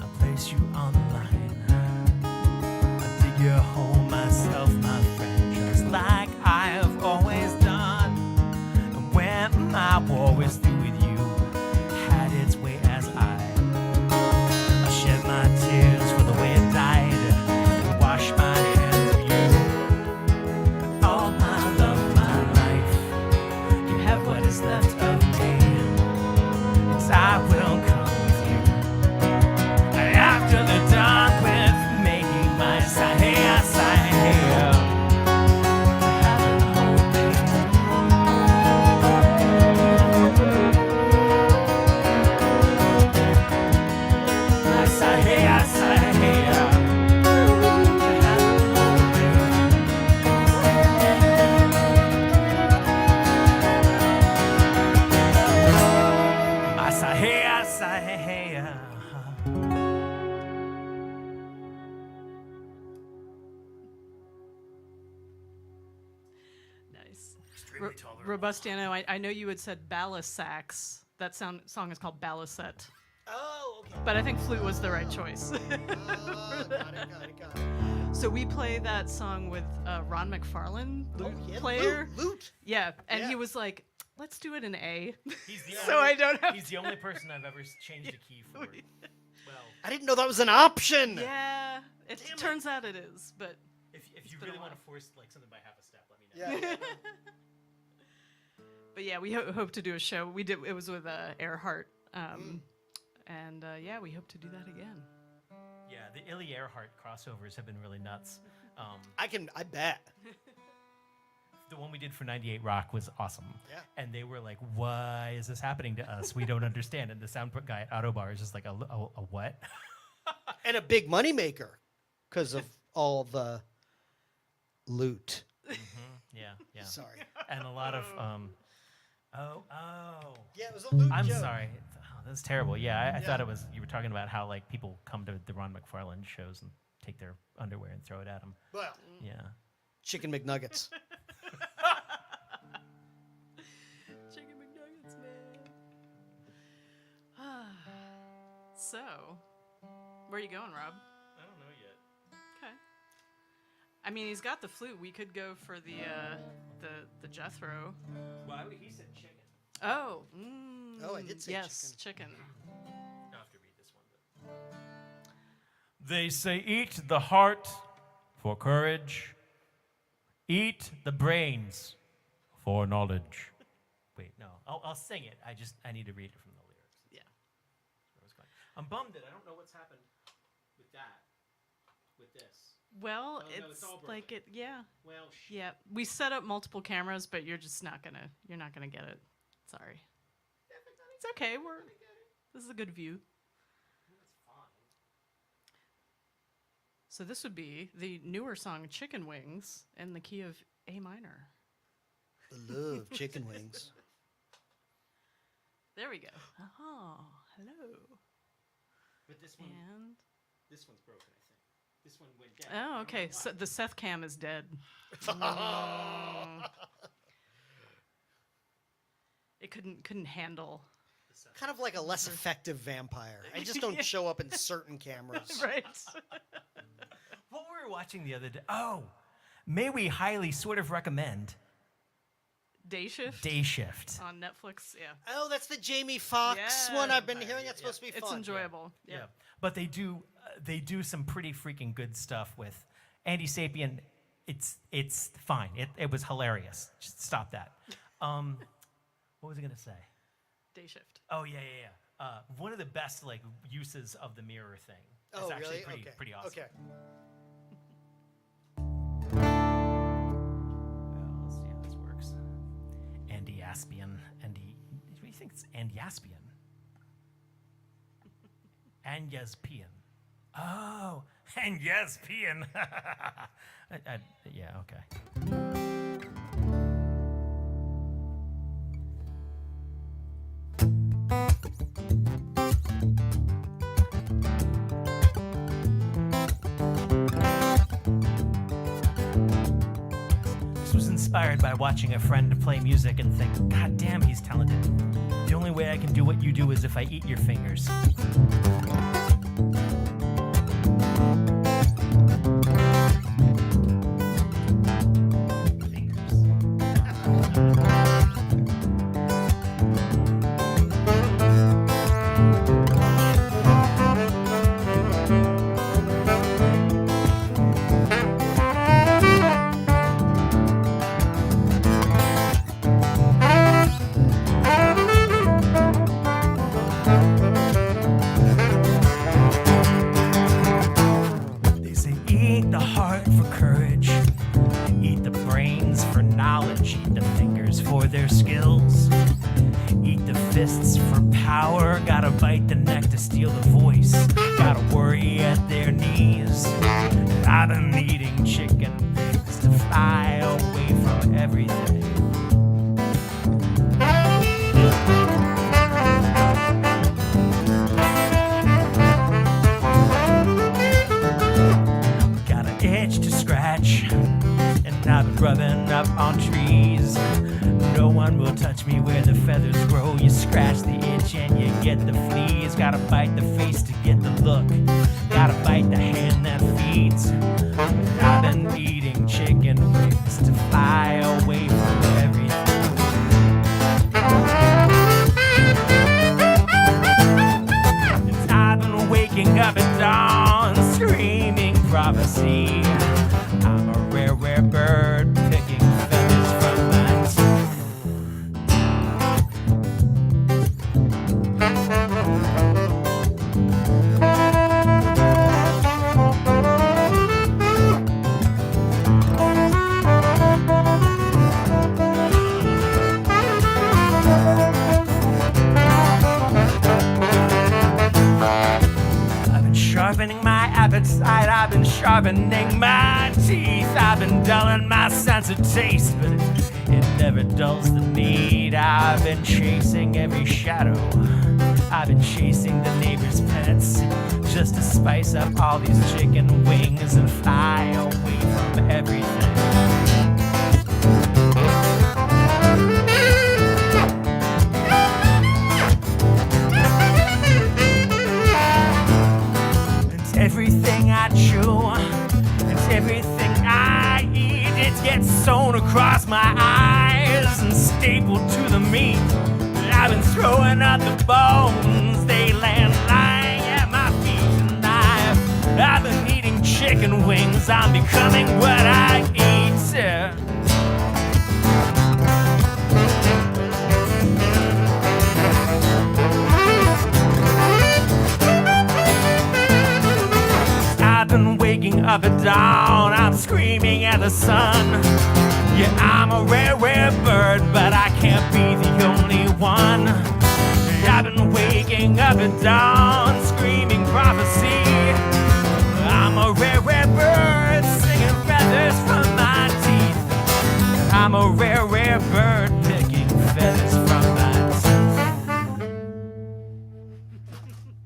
I'll place you on the line. I'll dig your hole myself, my friend, just like I have always done. And when my war was through with you, had its way as I shed my tears for the way it died, and wash my hands of you. Oh, my love, my life, you have what is left of me. I will come with you, and after the dark with me, my Sahaya, Sahaya, to heaven hold me. My Sahaya, Sahaya, to heaven hold me. My Sahaya, Sahaya. Nice. Extremely tolerant. Robustiano, I know you had said ballast sax. That song is called Balisette. Oh, okay. But I think flute was the right choice. Got it, got it, got it. So we play that song with Ron McFarlane, lute Oh, yeah, player. Loot. Yeah, and Yeah. he was like, let's do it in A. He's the So I don't have He's the only person I've ever changed a key for. Well, I didn't know that was an option. Yeah, it Damn it. turns out it is, but if you been a really while. want to force like something by half a step, let me know. Yeah. but yeah, we hope to do a show. We did. It was with Earhart, and yeah, we hope to do that again. Yeah, the Illy Earhart crossovers have been really nuts. I bet. The one we did for 98 Rock was awesome. Yeah. And they were like, why is this happening to us? We don't understand. And the sound guy at Autobar is just like, a what? And a big moneymaker because of all the loot. Yeah. Sorry. And a lot of Yeah, it was a loot I'm joke. sorry. Oh, that's terrible. Yeah, I thought it was you were talking about how like people come to the Ron McFarlane shows and take their underwear and throw it at him. Well, Yeah. chicken McNuggets. Chicken McNuggets, man. So, where are you going, Rob? I don't know yet. Okay. I mean, he's got the flute. We could go for the Jethro. Well, he said chicken. Oh. Oh, I did say yes, chicken. I'll have to read this one. They say eat the heart for courage, eat the brains for knowledge. Wait, no, I'll sing it. I need to read it from the lyrics. Yeah. That's where I was going. I'm bummed that I don't know what's happened with this. Well, Oh, no, it's it's all like broken. yeah. Well, Yeah. We set up multiple cameras, but you're not gonna get it. Sorry. It's okay. This is a good view. that's fine. So this would be the newer song "Chicken Wings" in the key of A minor. I love chicken wings. There we go. Oh, hello. But this And one's broken, I think. This one went dead. oh, okay. So the Seth cam is dead. It couldn't handle. Kind of like a less effective vampire. I just don't show up in certain cameras. Right. What were we watching the other day? Oh, may we highly sort of recommend Day Shift Day Shift. on Netflix. Yeah. Oh, that's the Jamie Foxx Yeah. one I've been hearing. That's supposed to be It's fun. enjoyable. Yeah. But they do some pretty freaking good stuff with Andy Sapien. It's fine. It was hilarious. Just stop that. What was I gonna say? Day Shift. Oh yeah. One of the best like uses of the mirror thing. It's Oh, actually really? pretty awesome. Okay. Well, let's see how this works. Andy Aspian. What do you think it's Andy Aspian? Anyaspian. Oh, Anyaspian. Yeah, okay. This was inspired by watching a friend play music and think, God damn, he's talented. The only way I can do what you do is if I eat your fingers. They say eat the heart for courage, eat the brains for knowledge, eat the fingers for their skills, eat the fists for power, gotta bite the neck to steal the voice, gotta worry at their knees. I've been eating chicken wings to fly away from everything. Got an itch to scratch, and I've been rubbing up on trees. No one will touch me where the feathers grow. You scratch the itch and you get the fleas. Gotta bite the face to get the look. Gotta bite the hand that feeds. I've been eating chicken wings to fly away from everything. And I've been waking up at dawn, screaming prophecy. I'm a rare, rare bird, picking feathers from my teeth. sharpening my teeth. I've been dulling my sense of taste, but it never dulls the need. I've been chasing every shadow. I've been chasing the neighbor's pets just to spice up all these chicken wings and fly away from everything. It's everything I chew, it's everything I eat. It gets sewn across my eyes and stapled to the meat. I've been throwing out the bones, they land lying at my feet. And I've been eating chicken wings, I'm becoming what I eat. I've been waking up at dawn, I'm screaming at the sun. Yeah, I'm a rare, rare bird, but I can't be the only one. I've been waking up at dawn, screaming prophecy. I'm a rare, rare bird, singing feathers from my teeth. I'm a rare, rare bird, picking feathers from my teeth.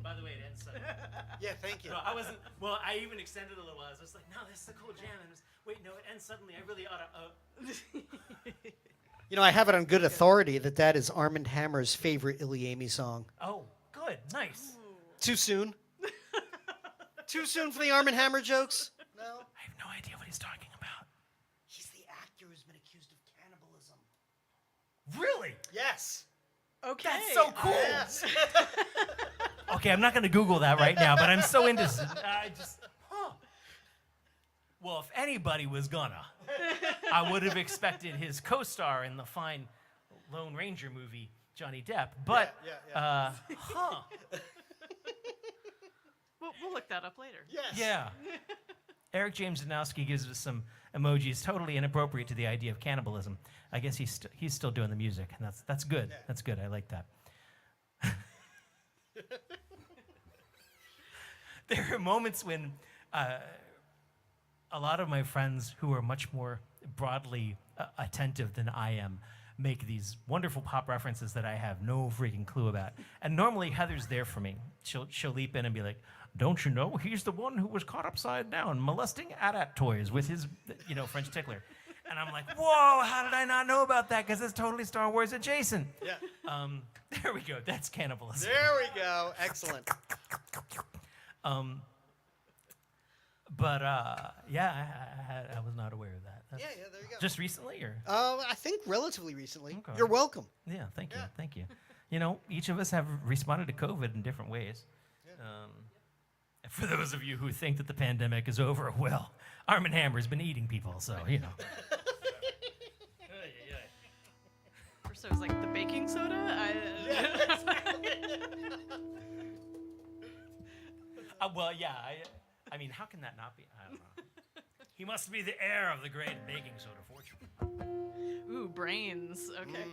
By the way, it ends suddenly. Yeah, thank you. No, I wasn't. Well, I even extended a little. I was like, no, this is a cool jam. And it was, wait, no, it ends suddenly. I really ought to. You know, I have it on good authority that is Armand Hammer's favorite Iliami song. Oh, good, nice. Too soon? Too soon for the Armand Hammer jokes? No. I have no idea what he's talking about. He's the actor who's been accused of cannibalism. Really? Yes. Okay. That's so cool. Yes. Okay, I'm not going to Google that right now, but I'm so into. Well, if anybody was gonna, I would have expected his co-star in the fine Lone Ranger movie, Johnny Depp. But, Yeah. We'll look that up later. Yes. Yeah. Eric James Danowski gives us some emojis totally inappropriate to the idea of cannibalism. I guess he's still doing the music, and that's good. Yeah. That's good. I like that. There are moments when a lot of my friends who are much more broadly attentive than I am make these wonderful pop references that I have no freaking clue about. And normally Heather's there for me. She'll leap in and be like, "Don't you know he's the one who was caught upside down molesting AT-AT toys with his, French tickler?" And I'm like, "Whoa, how did I not know about that? Because it's totally Star Wars adjacent." Yeah. There we go. That's cannibalism. There we go. Excellent. But I was not aware of that. That's Yeah, there you go. Just recently, or? I think relatively recently. Okay. You're welcome. Yeah, thank you, Yeah. thank you. Each of us have responded to COVID in different ways. And for those of you who think that the pandemic is over, well, Arm & Hammer's been eating people, so, So it was like the baking soda? Well, yeah, I mean, how can that not be? I don't know. He must be the heir of the great baking soda fortune. Ooh, brains. Okay.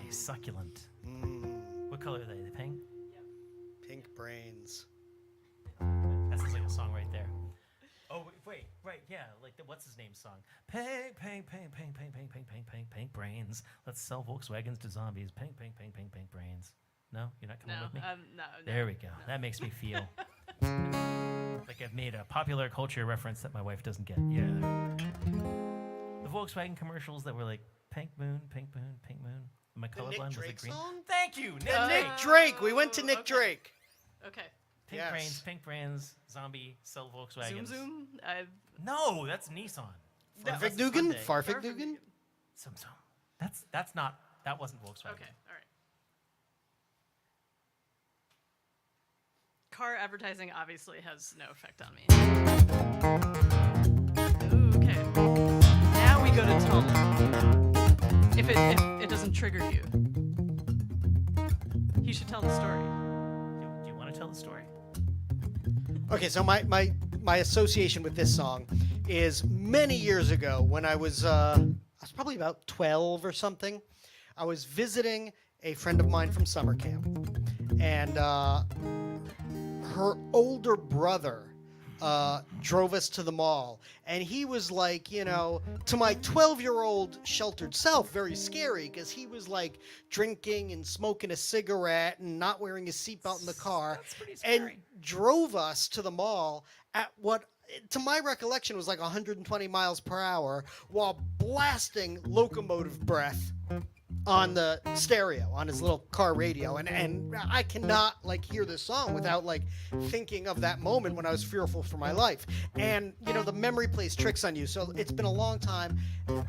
Nice, succulent. Mm, What color are they? Pink? pink brains. That sounds like a song right there. Oh, wait, right, yeah, like the what's his name song? Pink, pink, pink, pink, pink, pink, pink, pink, pink, pink brains. Let's sell Volkswagens to zombies. Pink, pink, pink, pink, pink brains. No, you're not coming No, with me. no. There we go. That makes me feel like I've made a popular culture reference that my wife doesn't get. Yeah. The Volkswagen commercials that were like pink moon, pink moon, pink moon. My The colorblind Nick was like Drake green. song? Thank you, Nick And Drake. Nick Drake. We went to Nick Okay. Drake. Okay. Pink Yes. brains, pink brands, zombie, sell Volkswagens. Zoom. No, that's Nissan. Farfig That's Dugan? Hyundai. Farfig Dugan? Zum. That's not. That wasn't Volkswagen. Okay. All right. Car advertising obviously has no effect on me. Ooh, okay. Now we go to tone. If it doesn't trigger you, he should tell the story. Do you want to tell the story? Okay, so my association with this song is many years ago when I was probably about 12 or something. I was visiting a friend of mine from summer camp, and her older brother drove us to the mall. And he was like, you know, to my 12-year-old sheltered self, very scary because he was like drinking and smoking a cigarette and not wearing his seatbelt in the car. That's pretty And scary. drove us to the mall at what, to my recollection, was like 120 miles per hour while blasting locomotive breath on the stereo, on his little car radio. And I cannot like hear this song without like thinking of that moment when I was fearful for my life. And you know, the memory plays tricks on you. So it's been a long time.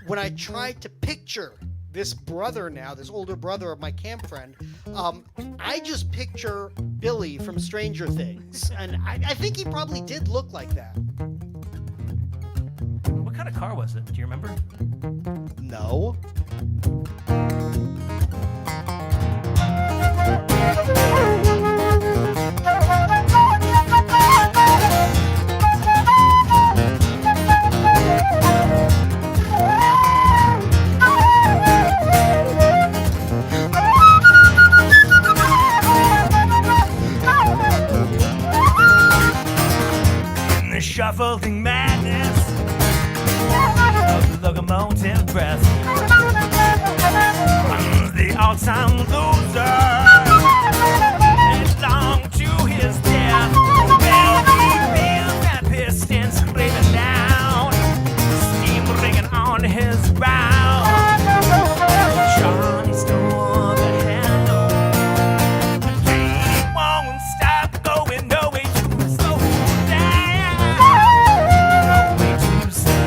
When I tried to picture this brother now, this older brother of my camp friend, I just picture Billy from Stranger Things. And I think he probably did look like that. What kind of car was it? Do you remember? No. In the shuffling madness of the locomotive breath, the all-time loser headlong to his death. Well, he feels that piston screaming down, steam ringing on his brow. Johnny stole the handle, but he won't stop going. No way to slow down, no way to slow down.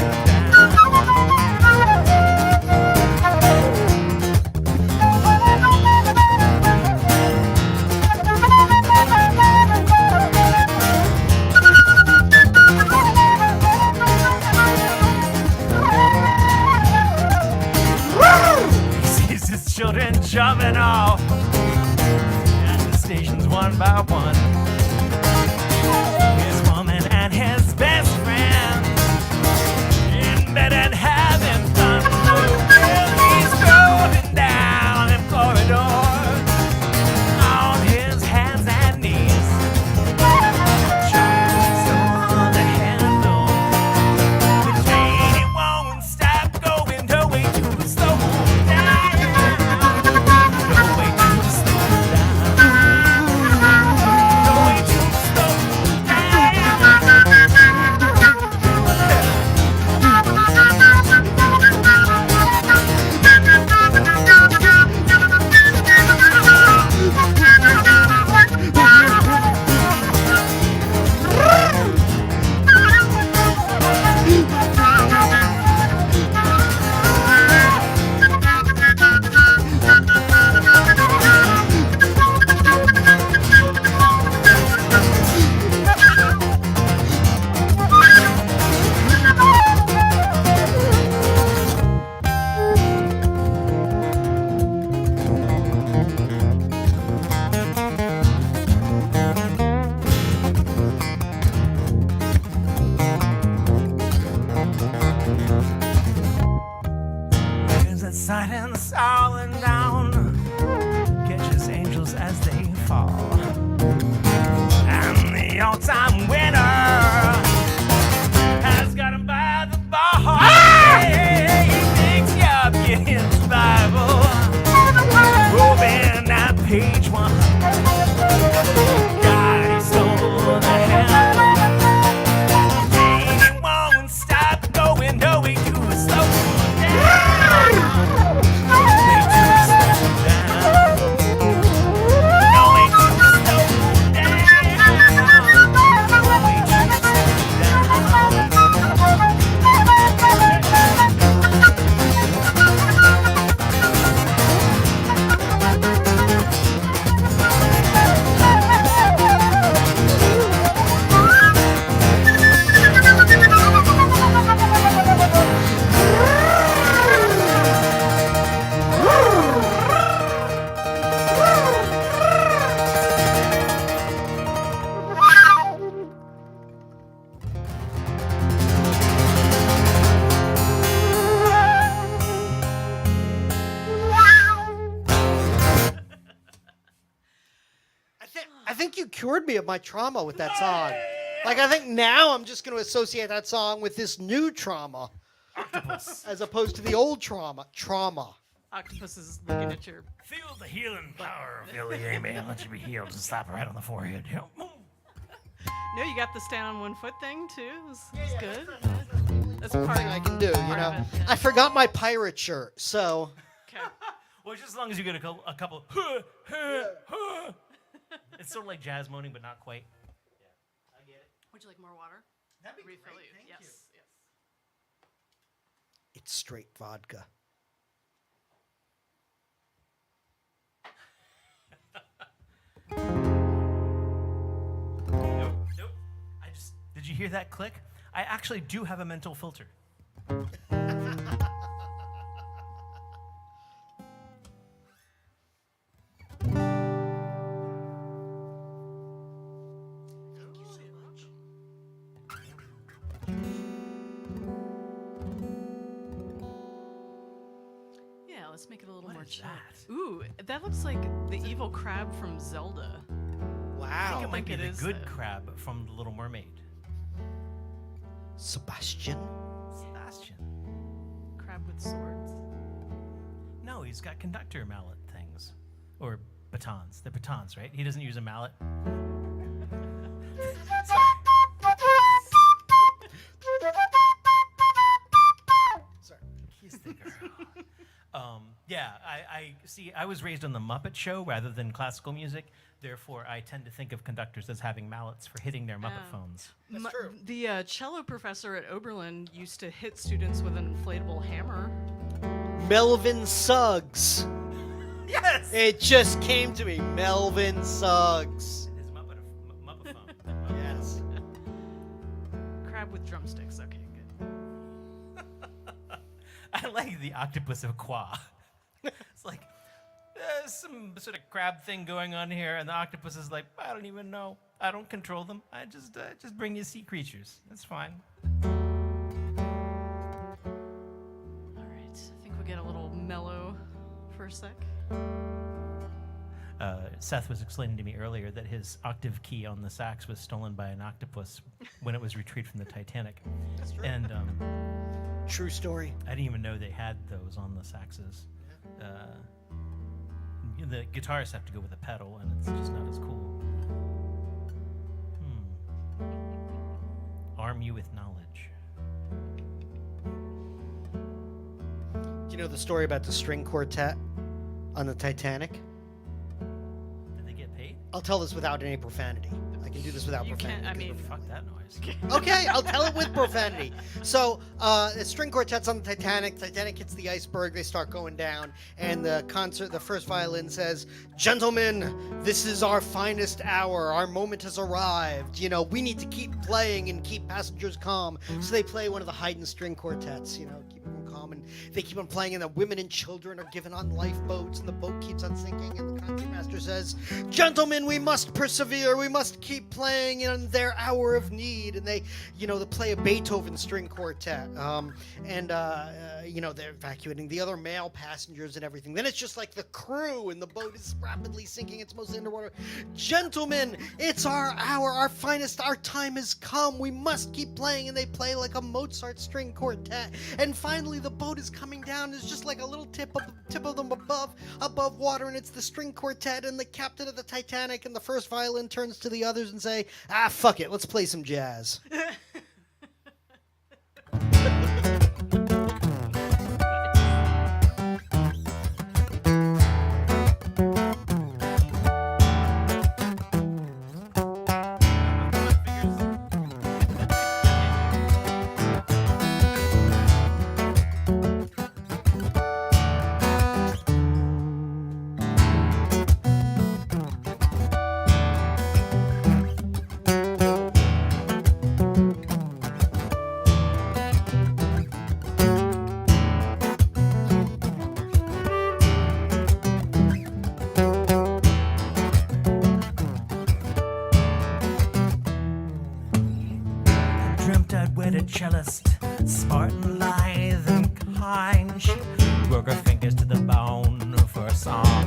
He sees his children jumping off at the stations one by one. His woman and his best friend in bed and having fun. Well, he's going down them corridors on his hands and knees. Charles on the handle. The train won't stop going. No way to slow down. No way to slow down. No way to slow There's that silence all and down, catches angels as they fall. And the all-time winner has got him by the ball. Hey, he picks you up, you hit the Bible, open that page one. God, he stole the handle. He won't stop going, no way to slow down. No way to slow down. No way to slow down. No way to slow down. I think you cured me of my trauma with that song. Like, I think now I'm just going to associate that song with this new trauma. Octopus. As opposed to the old trauma. Octopus is looking at your. Feel the healing power of Billy Amen. Let you be healed. Just slap right on the forehead. No, you got the stand on one foot thing too. It's good. That's part Thing I can do, you part know. of it, yeah. I forgot my pirate shirt, so Okay. Well, just as long as you get a couple. It's sort of like jazz moaning, but not quite. Yeah, I get it. Would you like more water? that'd be Refill you. Thank Yes. you. Yes. It's straight vodka. Nope. Did you hear that click? I actually do have a mental filter. Yeah, let's make it a little What more is chill. that? Ooh, that looks like the evil crab from Zelda. I Wow. think it might be it the is, good though. crab from The Little Mermaid. Sebastian? Sebastian. Crab with swords. No, he's got conductor mallet things. Or batons. They're batons, right? He doesn't use a mallet. Sorry. Kiss the girl. Yeah, I see. I was raised on the Muppet Show rather than classical music. Therefore, I tend to think of conductors as having mallets for hitting their Muppet phones. That's true. The cello professor at Oberlin used to hit students with an inflatable hammer. Melvin Suggs. Yes. It just came to me. Melvin Suggs. His Muppet phone. Yes. Crab with drumsticks. Okay, good. I like the octopus of Qua. It's like there's some sort of crab thing going on here, and the octopus is like, I don't even know. I don't control them. I just bring you sea creatures. That's fine. All right, I think we'll get a little mellow for a sec. Seth was explaining to me earlier that his octave key on the sax was stolen by an octopus when it was retrieved from the Titanic. That's true. And True story. I didn't even know they had those on the saxes. The guitarists have to go with a pedal, and it's just not as cool. Arm you with knowledge. Do you know the story about the string quartet on the Titanic? Did they get paid? I'll tell this without any profanity. I can do this without You profanity. can't. I mean, Fuck that noise. Okay, I'll tell it with profanity. So, the string quartet's on the Titanic. Titanic hits the iceberg. They start going down, and the first violin says, "Gentlemen, this is our finest hour. Our moment has arrived. You know, we need to keep playing and keep passengers calm." So they play one of the Haydn string quartets. You know, keep them calm, and they keep on playing, and the women and children are given on lifeboats, and the boat keeps on sinking, and the concertmaster says, "Gentlemen, we must persevere. We must keep playing in their hour of need." And they play a Beethoven string quartet, they're evacuating the other male passengers and everything. Then it's just like the crew, and the boat is rapidly sinking. It's mostly underwater. "Gentlemen, it's our hour, our finest, our time has come. We must keep playing." And they play like a Mozart string quartet. And finally, the boat is coming down. It's just like a little tip of them above water, and it's the string quartet and the captain of the Titanic, and the first violin turns to the others and say, fuck it, let's play some jazz. Dreamt I'd wed a cellist, smart and lithe and kind. She'd work her fingers to the bone for a song.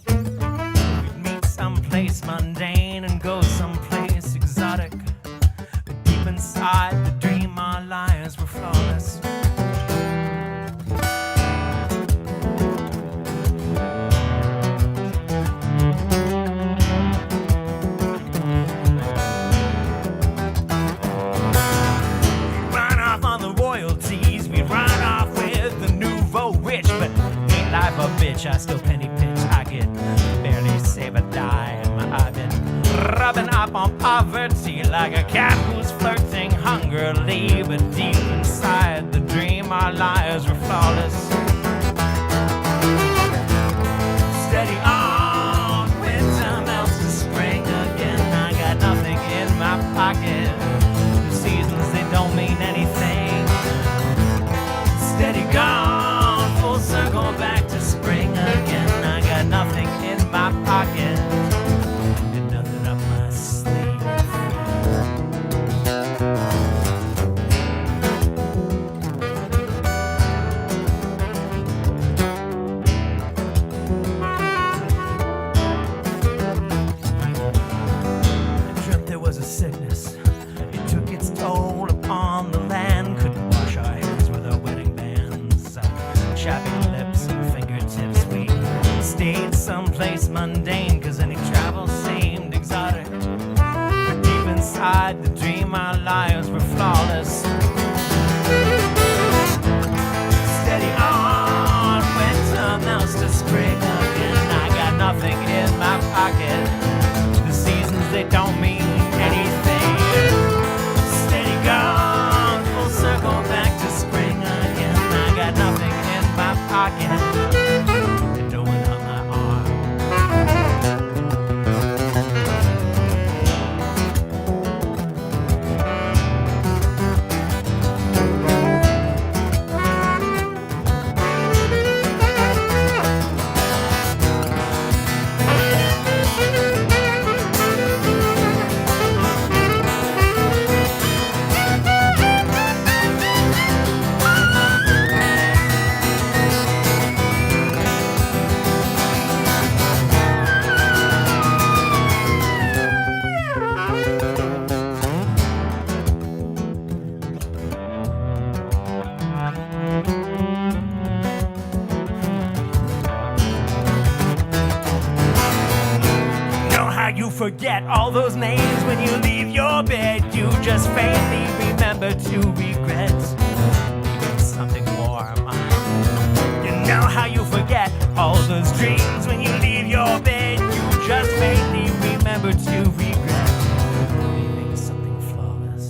We'd meet someplace mundane and go someplace exotic. we'd run off with the nouveau rich. But ain't life a bitch, I still penny pinch. I get barely save a dime. I've been rubbing up on poverty like a cat who's flirting hungrily. But deep inside the dream, our lives were flawless. Steady on, winter melts to spring again. I got nothing in my pocket. The seasons, they don't mean anything. Steady gone, full circle back to spring again. I got nothing in my pocket and nothing up my sleeve. I dreamt there was a sickness. It took its toll upon the land. Couldn't wash our hands with our wedding bands. Chapping lips and fingertips. We stayed someplace mundane, cause any travel seemed exotic. But deep inside the dream, our lives were flawless. Steady on, winter melts to spring again. I got nothing in my pocket. The seasons, they don't mean anything. Steady gone, full circle back to spring again. I got nothing in my pocket. And no one on my arm. You forget all those names when you leave your bed. You just faintly remember to regret leaving something warm. You know how you forget all those dreams when you leave your bed. You just faintly remember to regret leaving something flawless.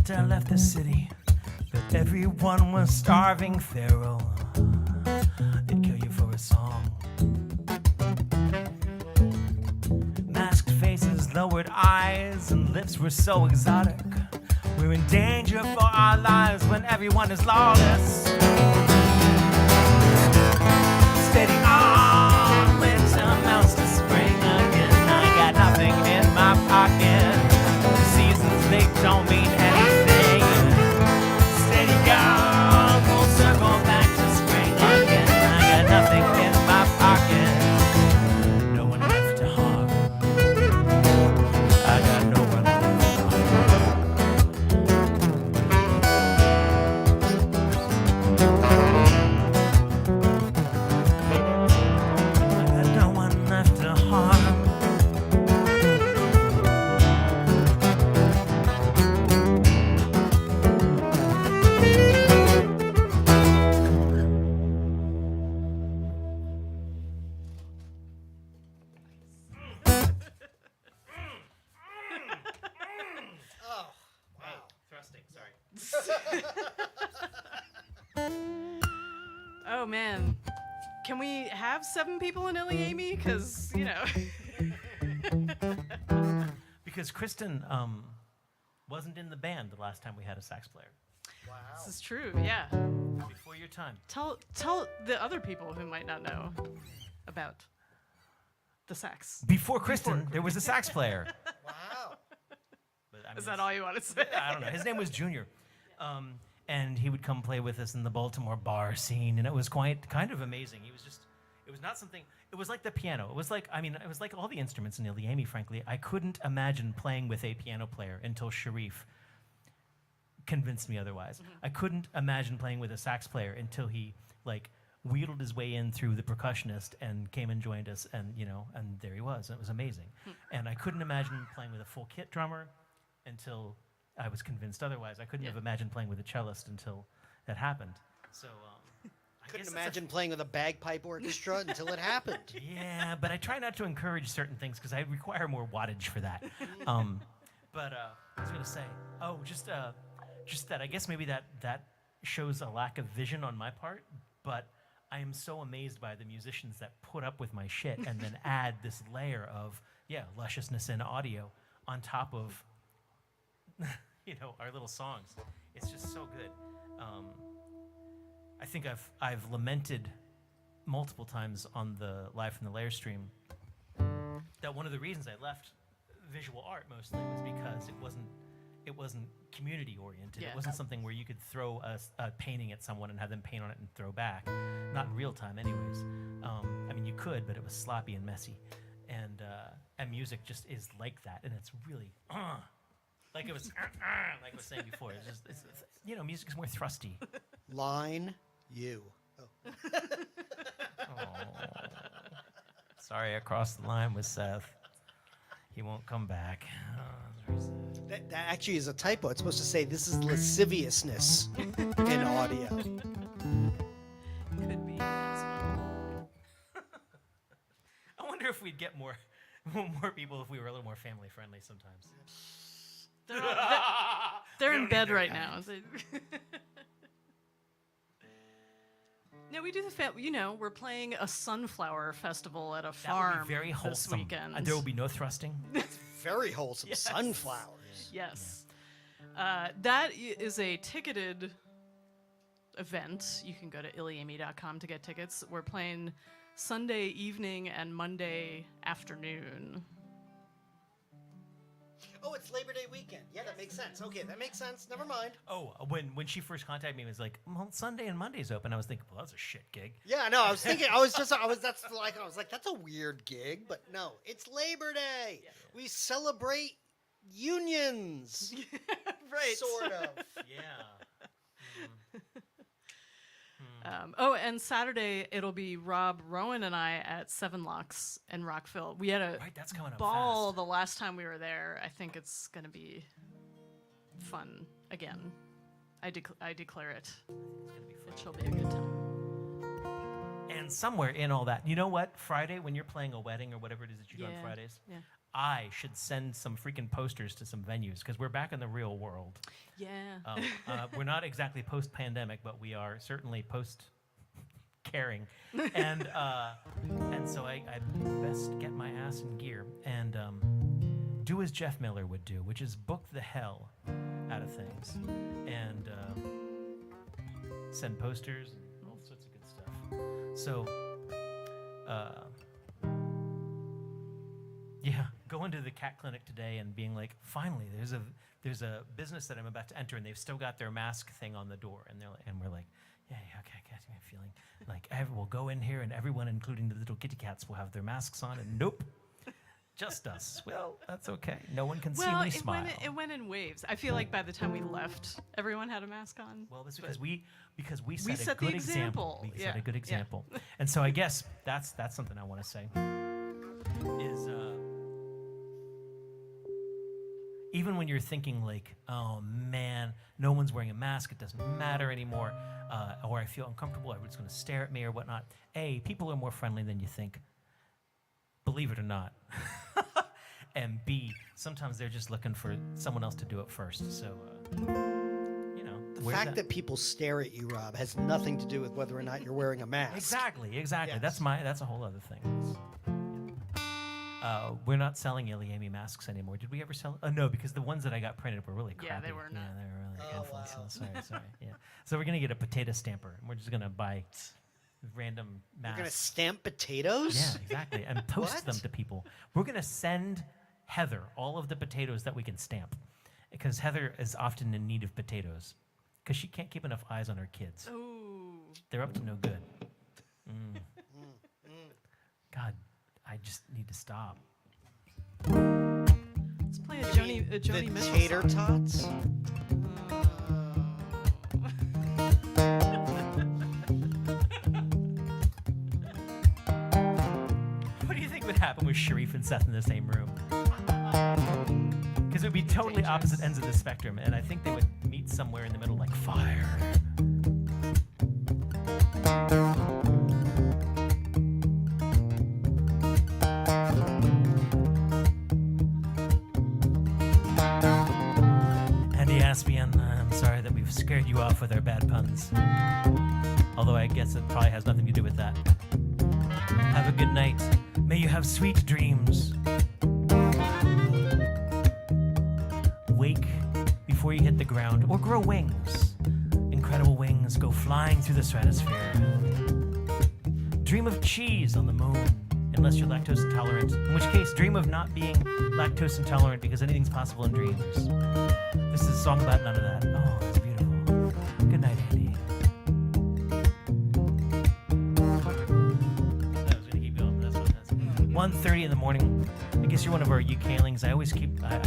I left the city, but everyone was starving. Pharaoh, they'd kill you for a song. Masked faces, lowered eyes, and lips were so exotic. We're in danger for our lives when everyone is lawless. Steady on, winter melts to spring again. I got nothing in my pocket. The seasons, they don't mean anything. Steady gone, full circle back to spring again. I got nothing in my pocket. No one left to harm. I got no one left to harm. Oh man, can we have 7 people in Amy? Because Because Kristen wasn't in the band the last time we had a sax player. this is true. Yeah. Before your time. Tell the other people who might not know about the sax. Before Kristen, there was a sax player. Wow. But, I mean, Is that all you want to say? I don't know. His name was Junior. And he would come play with us in the Baltimore bar scene, and it was kind of amazing. It was not something, it was like the piano. It was like all the instruments in Amy, frankly. I couldn't imagine playing with a piano player until Sharif convinced me otherwise. I couldn't imagine playing with a sax player until he, wheedled his way in through the percussionist and came and joined us, and there he was. And it was amazing. And I couldn't imagine playing with a full kit drummer until I was convinced otherwise. I couldn't have imagined playing with a cellist until that happened. So I Couldn't guess imagine playing with a bagpipe orchestra until it happened. yeah, but I try not to encourage certain things because I require more wattage for that. But I was gonna say, just that. I guess maybe that shows a lack of vision on my part, but I am so amazed by the musicians that put up with my shit and then add this layer of lusciousness and audio on top of our little songs. It's just so good. I think I've lamented multiple times on the Live from the Lair stream that one of the reasons I left visual art mostly was because it wasn't community oriented. Yeah. It wasn't something where you could throw a painting at someone and have them paint on it and throw back. Not in real time, anyways. I mean, you could, but it was sloppy and messy. And music just is like that, and it's really like it was like I was saying before. Music is more thrusty. Line you. Oh. Sorry, I crossed the line with Seth. He won't come back. Very sad. That actually is a typo. It's supposed to say this is lasciviousness in audio. Could be as well. I wonder if we'd get more people if we were a little more family friendly sometimes. They're in bed right now. No, we do the we're playing a sunflower festival at a That farm would be very this wholesome. weekend. There will be no thrusting. Very wholesome. Yes. Sunflowers. Yes. That is a ticketed event. You can go to iliamy.com to get tickets. We're playing Sunday evening and Monday afternoon. Oh, it's Labor Day weekend. Yeah, that makes sense. Okay, that makes sense. Never mind. Oh, when she first contacted me, it was like, well, Sunday and Monday's open. I was thinking, well, that's a shit gig. Yeah, no, I was thinking, I was like, that's a weird gig, but no, it's Labor Day. Yeah. We celebrate unions. Right. Sort of. Yeah. And Saturday it'll be Rob, Rowan, and I at Seven Locks in Rockville. We had a Right, that's coming up ball fast. the last time we were there. I think it's gonna be fun again. I declare it. It shall be a good time. And somewhere in all that, you know what? Friday, when you're playing a wedding or whatever it is that you do on Fridays, Yeah. I should send some freaking posters to some venues because we're back in the real world. Yeah. We're not exactly post-pandemic, but we are certainly post-caring, and so I best get my ass in gear and do as Jeff Miller would do, which is book the hell out of things and send posters and all sorts of good stuff. So, going to the cat clinic today and being like, finally, there's a business that I'm about to enter, and they've still got their mask thing on the door, and we're like, yeah, okay, I got a feeling like we'll go in here, and everyone, including the little kitty cats, will have their masks on, and nope, just us. Well, that's okay. No one can see me smile. It went in waves. I feel like by the time we left, everyone had a mask on. Well, that's because we set set a good the example. We Yeah. set a good Yeah. example, and so I guess that's something I want to say. Is even when you're thinking like, oh man, no one's wearing a mask, it doesn't matter anymore, or I feel uncomfortable, everyone's going to stare at me or whatnot. A, people are more friendly than you think. Believe it or not. And B, sometimes they're just looking for someone else to do it first. So, The fact that people stare at you, Rob, has nothing to do with whether or not you're wearing a mask. Exactly. Yes. That's a whole other thing. We're not selling Iliami masks anymore. Did we ever sell? No, because the ones that I got printed were really crappy. Yeah, they were not. Yeah, they were really Oh, awful. wow. So sorry. Yeah. So we're gonna get a potato stamper. And we're just gonna buy random You're going to masks. stamp potatoes? Yeah, exactly. And post them What? to people. We're gonna send Heather all of the potatoes that we can stamp, because Heather is often in need of potatoes, because she can't keep enough eyes on her kids. Ooh. They're up to no good. God, I just need to stop. Let's play a Joni The Mitchell tater song. tots? What do you think would happen with Sharif and Seth in the same room? Because it would be totally opposite ends of the spectrum, and I think they would meet somewhere in the middle, like fire. And he asked me, and I'm sorry that we've scared you off with our bad puns. Although I guess it probably has nothing to do with that. Have a good night. May you have sweet dreams. Wake before you hit the ground, or grow wings. Incredible wings go flying through the stratosphere. Dream of cheese on the moon, unless you're lactose intolerant. In which case, dream of not being lactose intolerant, because anything's possible in dreams. This is a song about none of that. Oh, it's beautiful. Good night, Andy. I was gonna keep going, but that's 1:30 in the morning. I guess you're one of our UKlings. I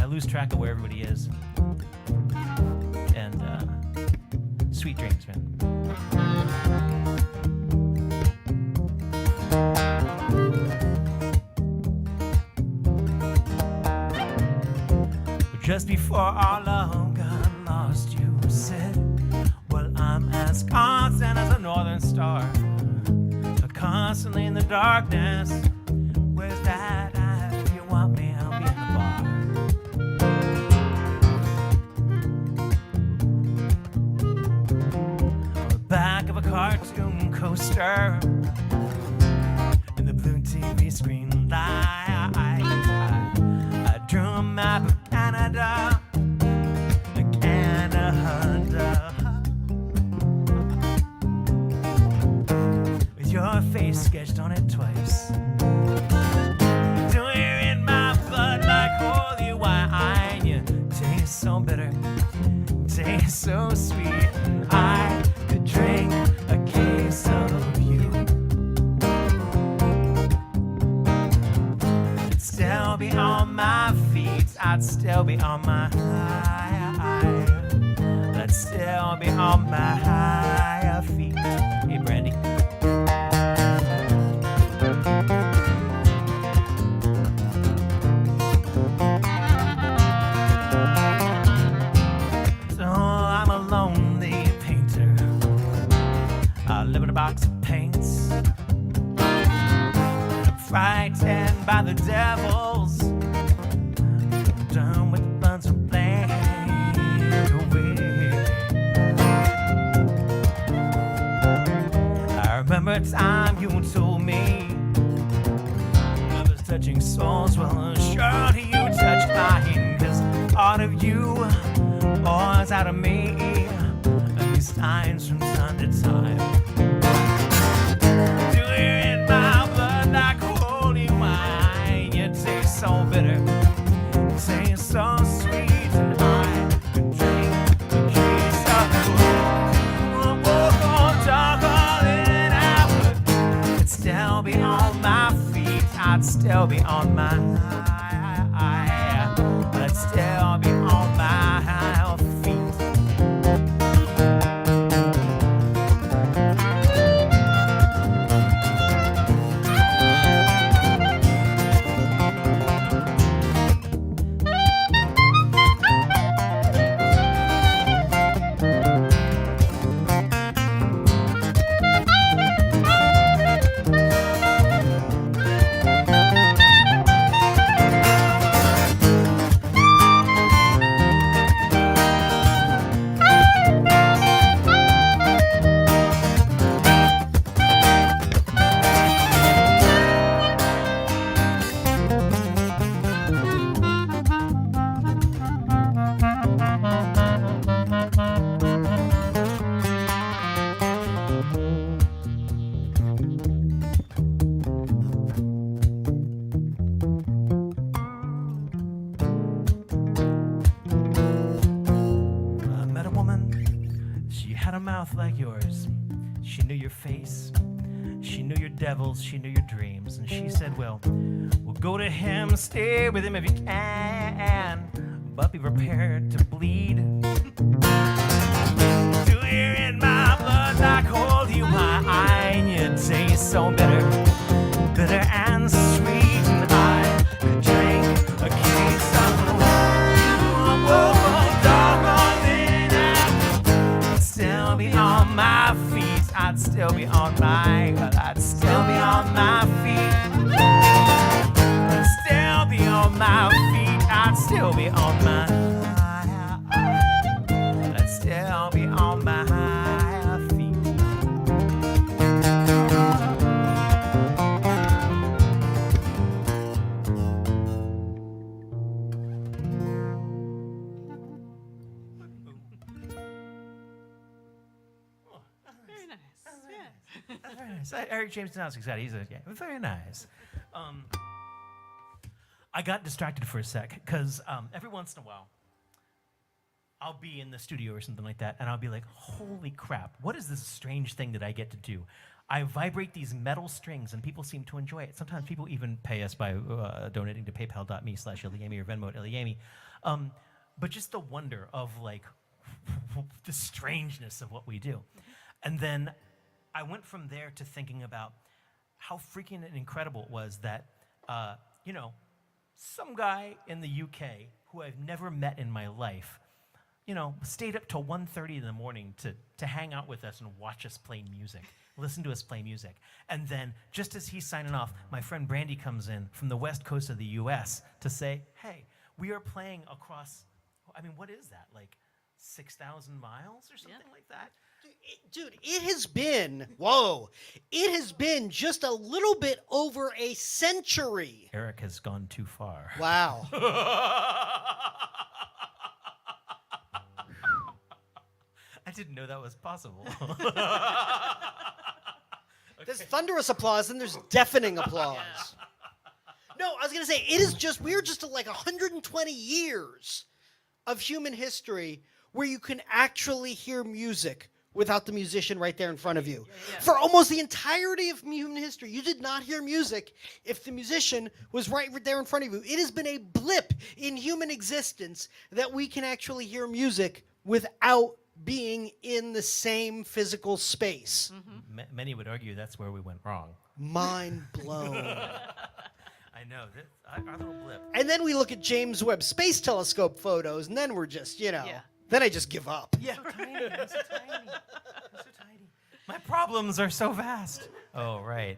lose track of where everybody is. And sweet dreams, man. Just before our love got lost, you said, well, I'm as constant as a northern star, but constantly in the darkness. Where's that? If you want me, I'll be in the bar. On the back of a cartoon coaster, in the blue TV screen light, I drew a map of Canada, with your face sketched on it twice. Do you in my blood like holy wine? You taste so bitter, taste so sweet, and I could drink a case of you. I'd still be on my feet, I'd still be on my I'd still be on my higher feet. Hey, Brandy. So I'm a lonely painter. I live in a box of paints. I'm frightened by the devils. I'm done with the buns of blame. Remember a time you told me love is touching souls. Well, surely you touched mine, 'cause part of you pours out of me these times from time to time. Do you in my blood like holy wine? You taste so bitter, taste so sweet, and I could drink a case of you. Walk on dark. Still be on my feet, I'd still be on my I'd still be on my feet. face. She knew your devils, she knew your dreams, and she said, well, go to him, stay with him if you can, but be prepared to bleed. To hear in my blood like hold you my eye, and you taste so bitter, bitter and sweet, and I could drink a case of I'd still be on my feet, I'd still be on my, I'd still be on my feet, I'd still be on my feet, I'd still be on my, I'd still be on my feet. Very nice. Yeah. Very nice. Eric James Donowski's got it. He's very nice. I got distracted for a sec because every once in a while I'll be in the studio or something like that, and I'll be like, holy crap, what is this strange thing that I get to do? I vibrate these metal strings, and people seem to enjoy it. Sometimes people even pay us by donating to paypal.me/Eliami or Venmo at Eliami. But just the wonder of, like, the strangeness of what we do. And then I went from there to thinking about how freaking incredible it was that, some guy in the UK who I've never met in my life, stayed up till 1:30 in the morning to hang out with us and watch us play music, listen to us play music. And then just as he's signing off, my friend Brandy comes in from the west coast of the US to say, hey, we are playing across, what is that, like 6,000 miles or something like that? Dude, it has been just a little bit over a century. Eric has gone too far. Wow. I didn't know that was possible. There's thunderous applause and there's deafening applause. No, I was going to say, we're just at like 120 years of human history where you can actually hear music without the musician right there in front of you. Yeah. For almost the entirety of human history, you did not hear music if the musician was right there in front of you. It has been a blip in human existence that we can actually hear music without being in the same physical space. Mm-hmm. Many would argue that's where we went wrong. Mind blown. I know, our little blip. And then we look at James Webb Space Telescope photos, and then we're just, Yeah. then I just give up. Yeah, tiny. I'm so tiny. I'm so tiny. My problems are so vast. Oh, right.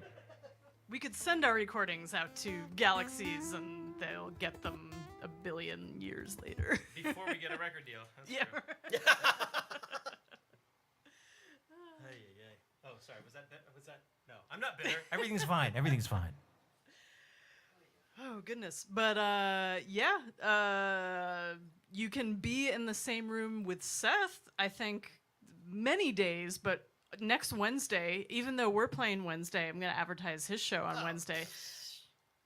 We could send our recordings out to galaxies and they'll get them a billion years later. Before we get a record deal. That's Yeah. true. Oh, sorry. Was that? No, I'm not bitter. Everything's fine. Everything's fine. Oh, goodness. But, you can be in the same room with Seth, I think, many days, but next Wednesday, even though we're playing Wednesday, I'm going to advertise his show on Wednesday,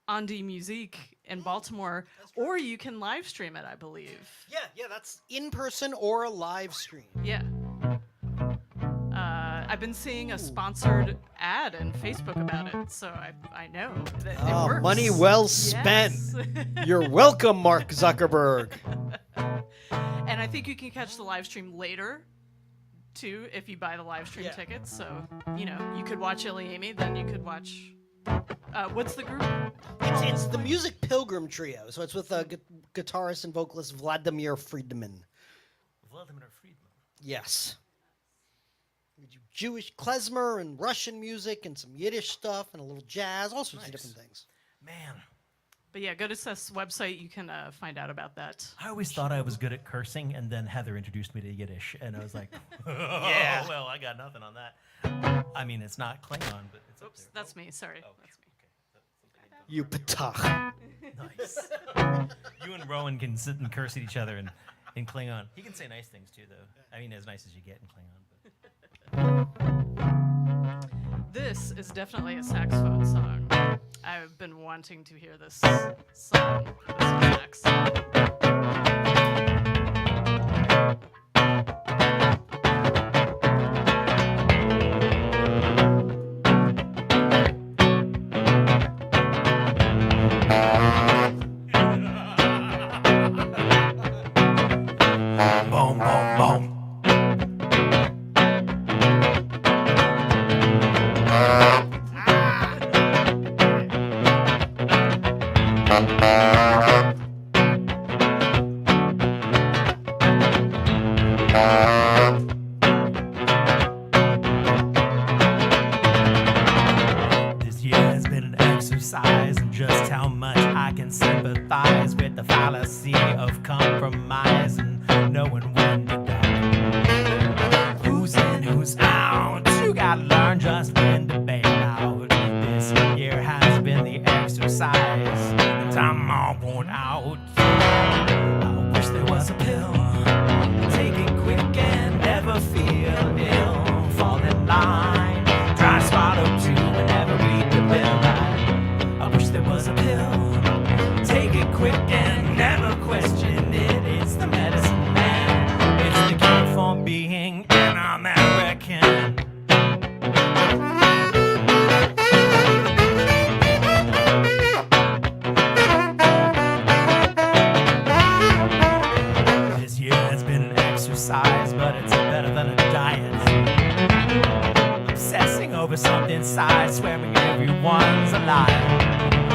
on D Musique in Baltimore, or you can live stream it, I believe. Yeah, that's in person or a live stream. Yeah. I've been seeing a sponsored ad in Facebook about it, so I know that it works. Money well spent. Yes. You're welcome, Mark Zuckerberg. And I think you can catch the live stream later, too, if you buy the live stream tickets. So, you could watch Eliami, then you could watch... what's the group? It's the Music Pilgrim Trio, so it's with guitarist and vocalist Vladimir Friedman. Vladimir Friedman. Yes. We do Jewish klezmer and Russian music and some Yiddish stuff and a little jazz, all sorts of different things. Man, But yeah, go to Seth's website. You can find out about that. I always thought I was good at cursing, and then Heather introduced me to Yiddish, and I was like, yeah, well, I got nothing on that. I mean, it's not Klingon, but it's up Oops, there. that's me. Sorry. Oh, That's me. You patach. Nice. You and Rowan can sit and curse at each other in Klingon. He can say nice things, too, though. I mean, as nice as you get in Klingon. But. This is definitely a saxophone song. I've been wanting to hear this song. This sax. This year has been an exercise in just how much I can sympathize with the fallacy of compromise and knowing when to doubt. Who's in, who's out? You gotta learn just when to bail out. This year has been the exercise, and I'm all worn out. I wish there was a pill. Take it quick and never feel ill. Fall in line, try swallow two and never read the bill. I wish there was a pill. Take it quick and never question it. It's the medicine man. It's the cure for being an American. This year has been an exercise, but it's better than a diet. Obsessing over something side, swearing everyone's a liar.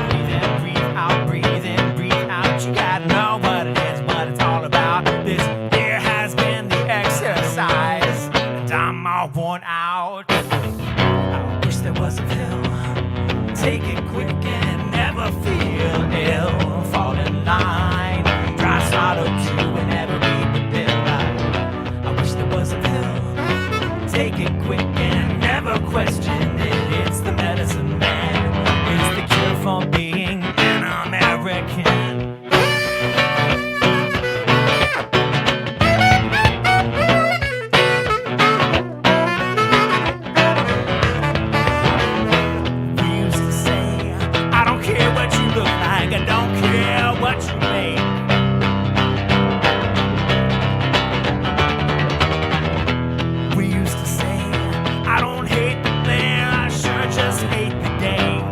Breathe in, breathe out, breathe in, breathe out. You gotta know what it is, what it's all about. This year has been the exercise, and I'm all worn out. I wish there was a pill. Take it quick and never feel ill. Fall in line, try swallow two and never read the bill. I wish there was a pill. Take it quick and never question it. It's the medicine man. It's the cure for being an American. We used to say, I don't care what you look like, I don't care what you make. We used to say, I don't hate the player, I sure just hate the game.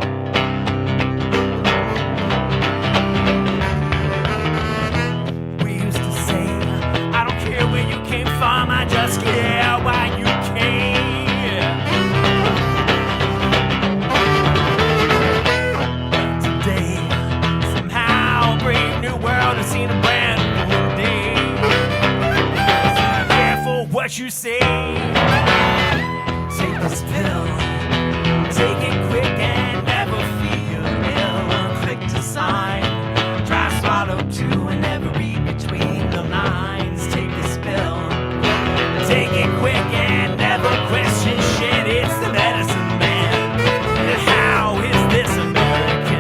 We used to say, I don't care where you came from, I just care why you came. Today, somehow, a brave new world has seen a brand new day. Careful what you say. Take this pill. Take it quick and never feel ill. Click to sign. Try swallow two and never read between the lines. Take this pill. Take it quick and never question shit. It's the medicine man. And how is this American?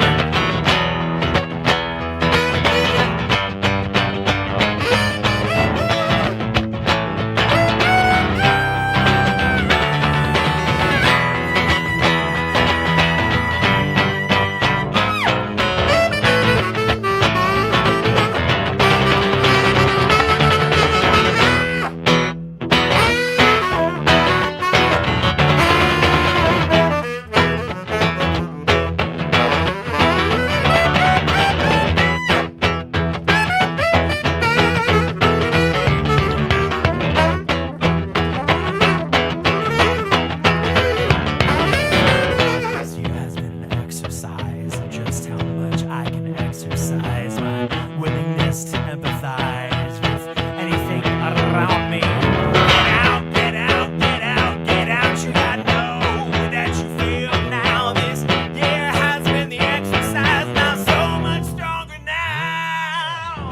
This year has been an exercise in just how much I can exercise my willingness to empathize with anything around me. Get out, get out, get out, get out. You gotta know that you feel now. This year has been the exercise, now so much stronger now.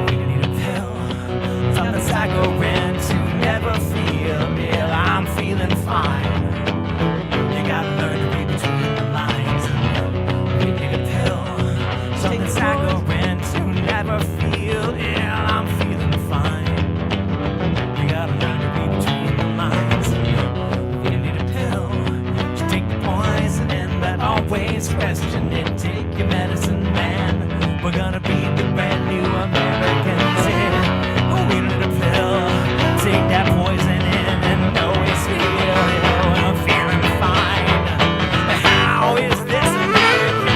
We need a pill, something saccharin to never feel ill. I'm feeling fine. You gotta learn to read between the lines. We need a pill, something saccharin to never feel ill. I'm feeling fine. You gotta learn to read between the lines. We need a pill to take the poison and but always question it. Take your medicine, man. We're gonna be the brand new Americans. Yeah. We need a pill. Take that poison in and always feel ill. I'm feeling fine. How is this American?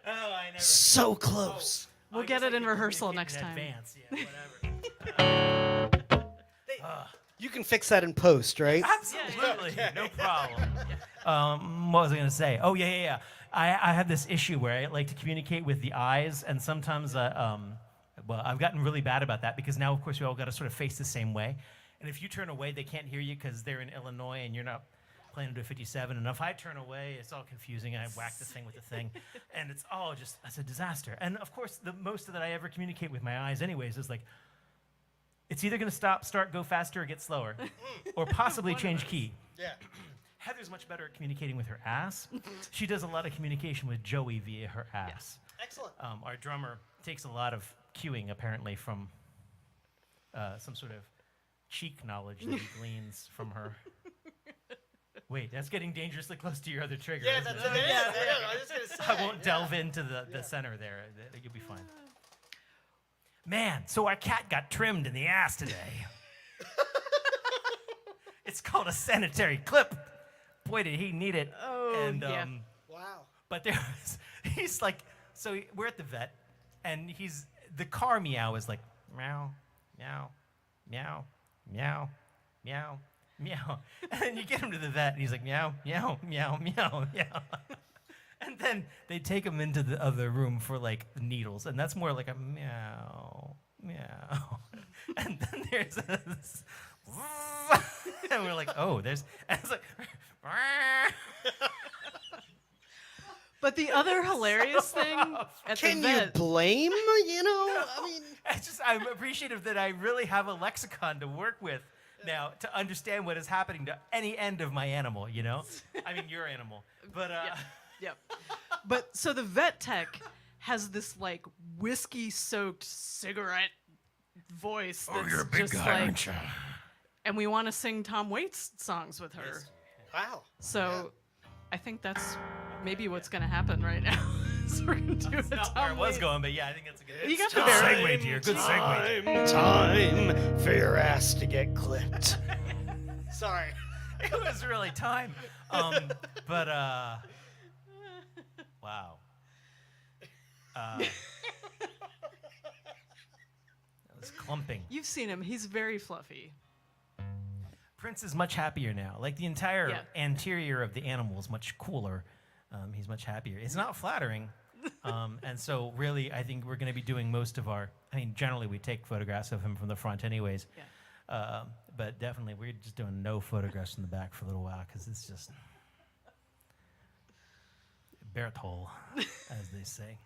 I never. So close. We'll I get guess it I in could rehearsal communicate next in time. Advance. Yeah, whatever. You can fix that in post, right? Absolutely, no problem. What was I going to say? Oh, yeah. I have this issue where I like to communicate with the eyes, and sometimes, well, I've gotten really bad about that because now, of course, we all got to sort of face the same way. And if you turn away, they can't hear you because they're in Illinois and you're not playing into a 57. And if I turn away, it's all confusing, and I whack the thing with the thing, and it's all just, it's a disaster. And of course, the most that I ever communicate with my eyes, anyways, is like, it's either going to stop, start, go faster, or get slower, or possibly change key. Yeah. Heather's much better at communicating with her ass. She does a lot of communication with Joey via her ass. Excellent. Our drummer takes a lot of cueing, apparently, from some sort of cheek knowledge that he gleans from her. Wait, that's getting dangerously close to your other trigger. Yeah, isn't that's it? it. Yeah, I was just gonna say. I won't delve into the center there. You'll be fine. Man, so our cat got trimmed in the ass today. It's called a sanitary clip. Boy, did he need it. Oh, and, yeah. Wow. But he's like, so we're at the vet, and the car meow is like, meow, meow, meow, meow, meow, meow. And then you get him to the vet, and he's like, meow, meow, meow, meow, meow. And then they take him into the other room for like needles, and that's more like a meow, meow. And then there's this, and we're like, oh, and it's like, But the other hilarious thing at Can the you vet, blame? I mean, I'm appreciative that I really have a lexicon to work with now to understand what is happening to any end of my animal, you know? I mean, your animal. But, Yep. But so the vet tech has this like whiskey-soaked cigarette voice that's just like, and we want to sing Tom Waits songs with her. wow. So I think that's maybe what's going to happen right now. So we're going to do that's a not Tom where it was Waits. going, but yeah, I think that's a good You got the Good very segue, dear. Good segue. Time for your ass to get clipped. Sorry. It was really time. But, wow. That was clumping. You've seen him. He's very fluffy. Prince is much happier now. Like the entire Yeah. anterior of the animal is much cooler. He's much happier. It's not flattering. And so really, I think we're going to be doing most of generally we take photographs of him from the front anyways. Yeah. But definitely we're just doing no photographs from the back for a little while because it's just Berthold, as they say.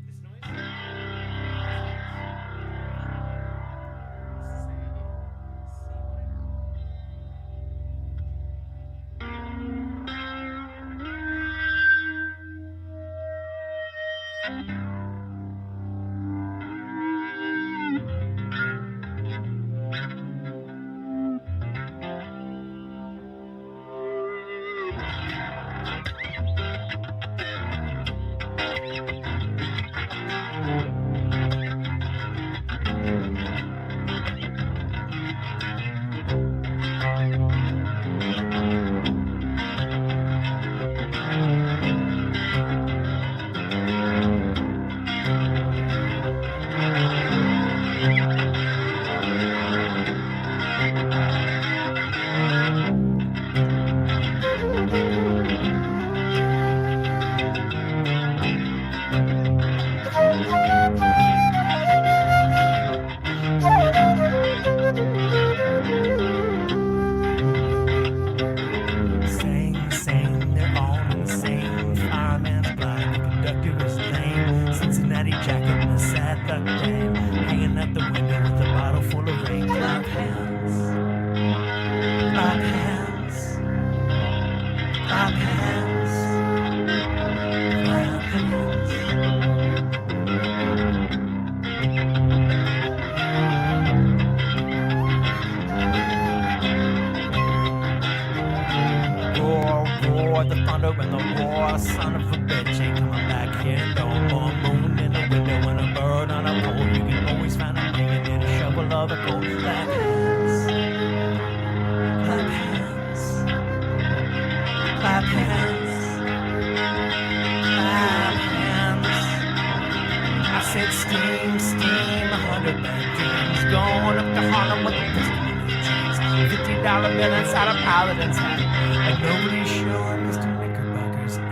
This noise? Sing, they're all in the same. Fireman's blind, the conductor is lame. Cincinnati jacket and a sad luck dame. Hanging at the window with a bottle full of rain. Clap hands, clap hands, clap hands, clap hands. Roar, roar, the thunder and the roar. Son of a bitch ain't coming back here no more. Moon in the window and a bird on a pole. You can always find a ring in a shovel of a coal. Clap hands, clap hands. Lamborghinis, going up to Harlem with a pistol in his jeans. $50 bill inside a paladin's hat, and nobody's sure Mr. Knickerbocker's at.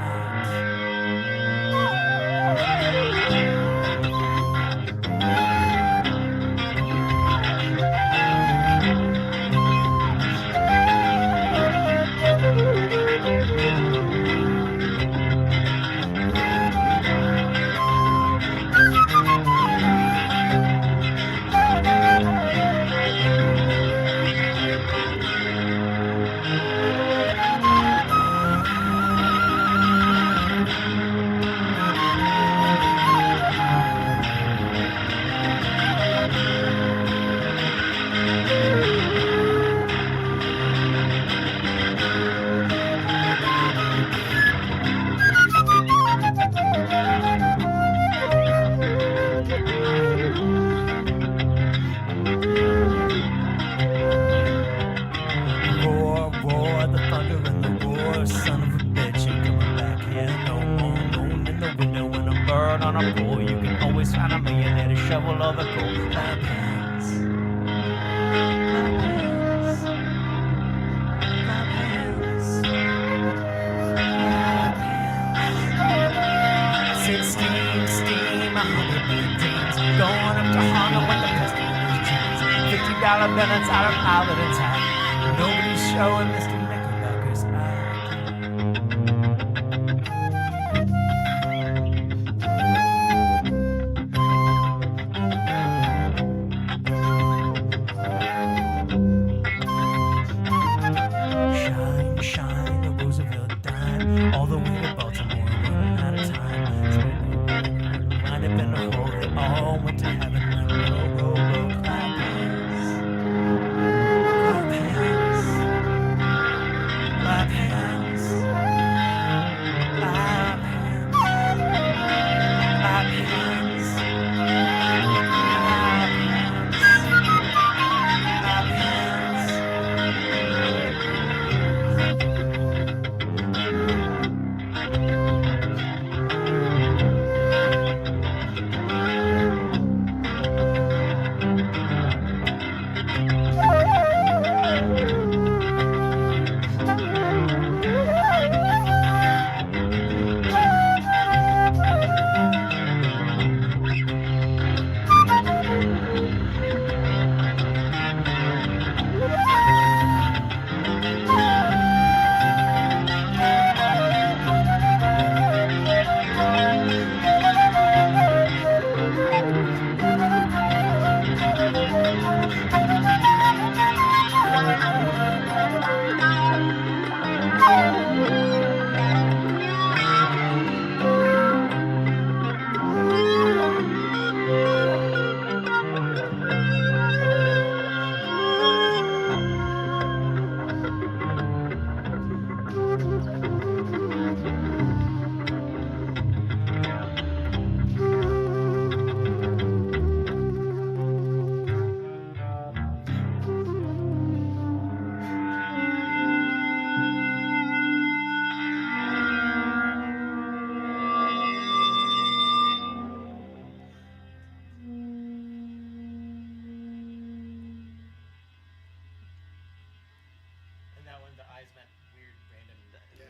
Roar, roar, the thunder and the roar. Son of a bitch, ain't coming back here no more. Moon in the window and a bird on a pole. You can always find a millionaire to shovel all the gold. Clap hands. Clap hands. Clap hands. Clap hands. Sit steam, steam, 100 million dreams. Going up to Harlem with the pistol in his jeans. $50 bill inside a paladin's hat. Nobody's showing Mr. Knickerbocker's act. Shine, shine, the Roosevelt dime. All the way to Baltimore, running out of time. Might have been a hole, they all went to heaven. Row, row, row, clap hands. Clap hands. Clap hands. Clap hands. Clap hands. Clap hands.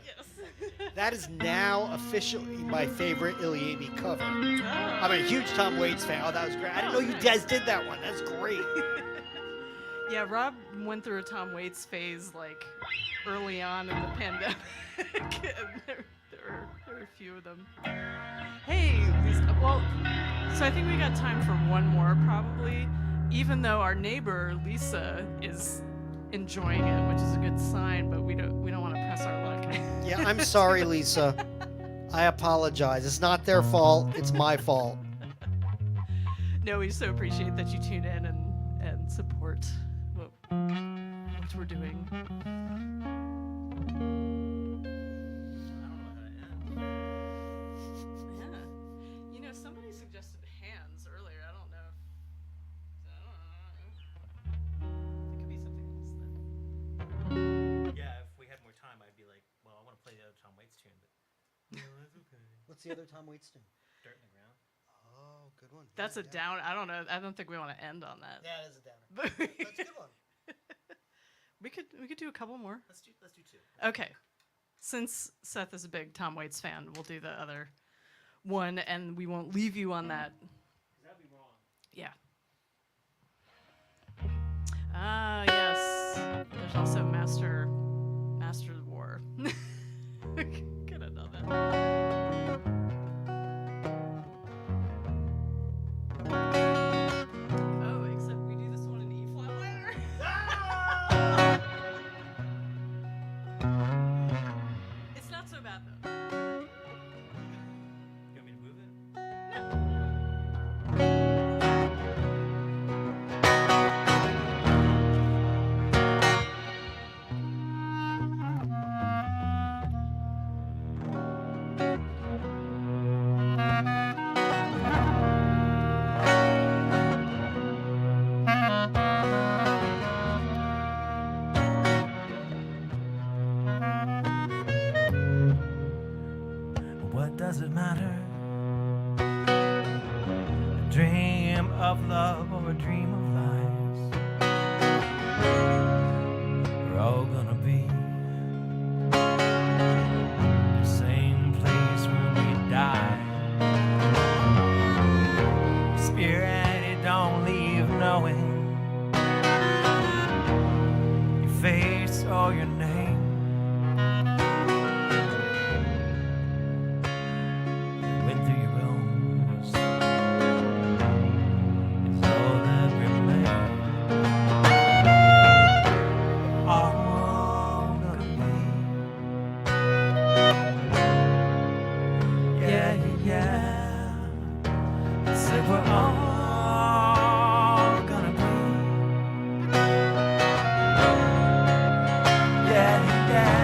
Yes. That is now officially my favorite Iliami cover. I'm a huge Tom Waits fan. Oh, that was great. I didn't know you guys did that one. That's great. Yeah, Rob went through a Tom Waits phase like early on in the pandemic. there were a few of them. Hey, well, so I think we got time for one more probably, even though our neighbor Lisa is enjoying it, which is a good sign, but we don't want to press our luck. Yeah, I'm sorry, Lisa. I apologize. It's not their fault. It's my fault. No, we so appreciate that you tune in and support what we're doing. Yeah. You know, somebody suggested hands earlier. I don't know. It could be something else then. Yeah, if we had more time, I'd be like, well, I want to play the other Tom Waits tune, but no, that's okay. What's the other Tom Waits tune? Dirt in the Ground. Oh, good one. That's Yeah, a down. I don't know. I don't think we want to end on that. That is a downer. But That's a good one. we could do a couple more. Let's do 2. Okay. Since Seth is a big Tom Waits fan, we'll do the other one, and we won't leave you on that. That'd be wrong. Yeah. Ah, yes. There's also Master of War. Could have done that. Oh, except we do this one in E flat minor. It's not so bad though. You want me to move it? What does it matter? A dream of love or a dream of lies? We're all gonna be the same place when we die. Spirit, it don't leave knowing your face or your name. Went through your bones. It's all that remains. All gonna be. Yeah, yeah. I said we're all gonna be. Yeah, yeah.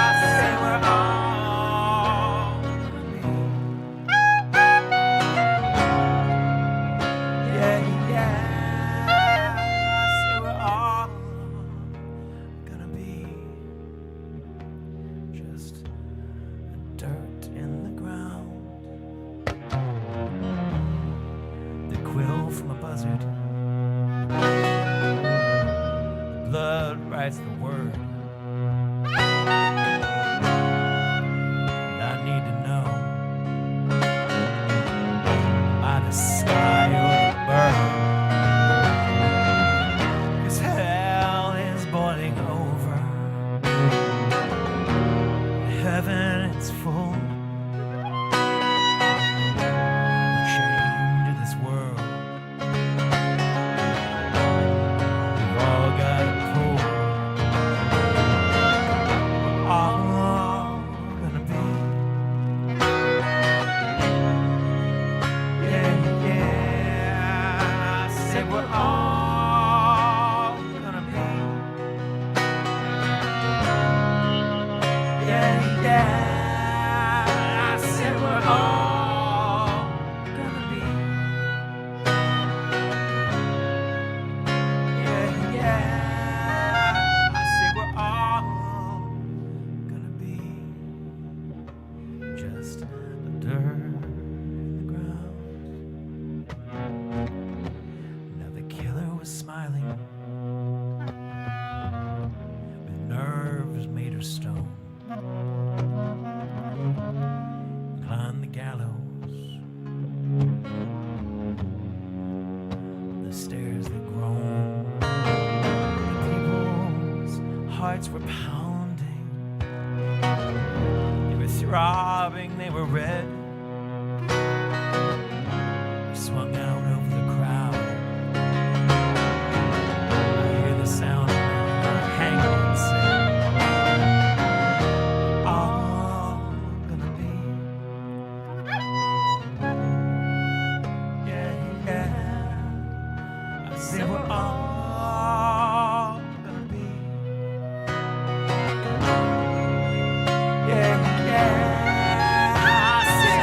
I said we're all gonna be. Yeah, yeah. I said we're all gonna be just dirt in the ground. The quill from a buzzard. Blood writes the word. And I need to know by the sky or the bird. 'Cause hell is boiling over. Heaven is full. Chained to this world. We've all got to pull. We're all gonna be. Yeah, yeah. I said we're all gonna be. Yeah, yeah. I said we're all gonna be. Yeah, yeah. I said we're all gonna be just the dirt in the ground. Now the killer was smiling with nerves made of stone. Climbed the gallows, the stairs that groaned. The people's hearts were pounding. They were throbbing, they were red. He swung out over the crowd. I hear the sound of hanging said, all gonna be. Yeah, yeah. I said we're all gonna be. Yeah, yeah. I said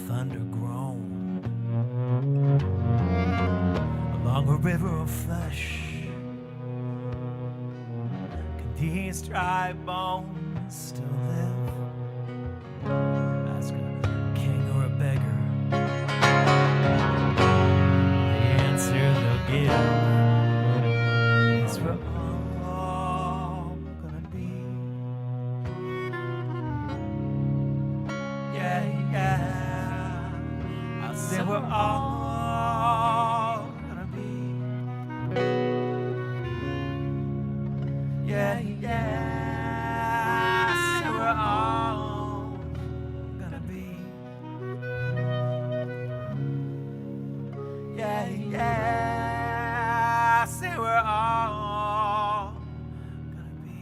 thunder groan along a river of flesh. Can these dry bones still live? Ask a king or a beggar. The answer they'll give is we're all gonna be. Yeah, yeah. I said we're all gonna be. Yeah, yeah. I said we're all gonna be. Yeah, yeah. I said we're all gonna be.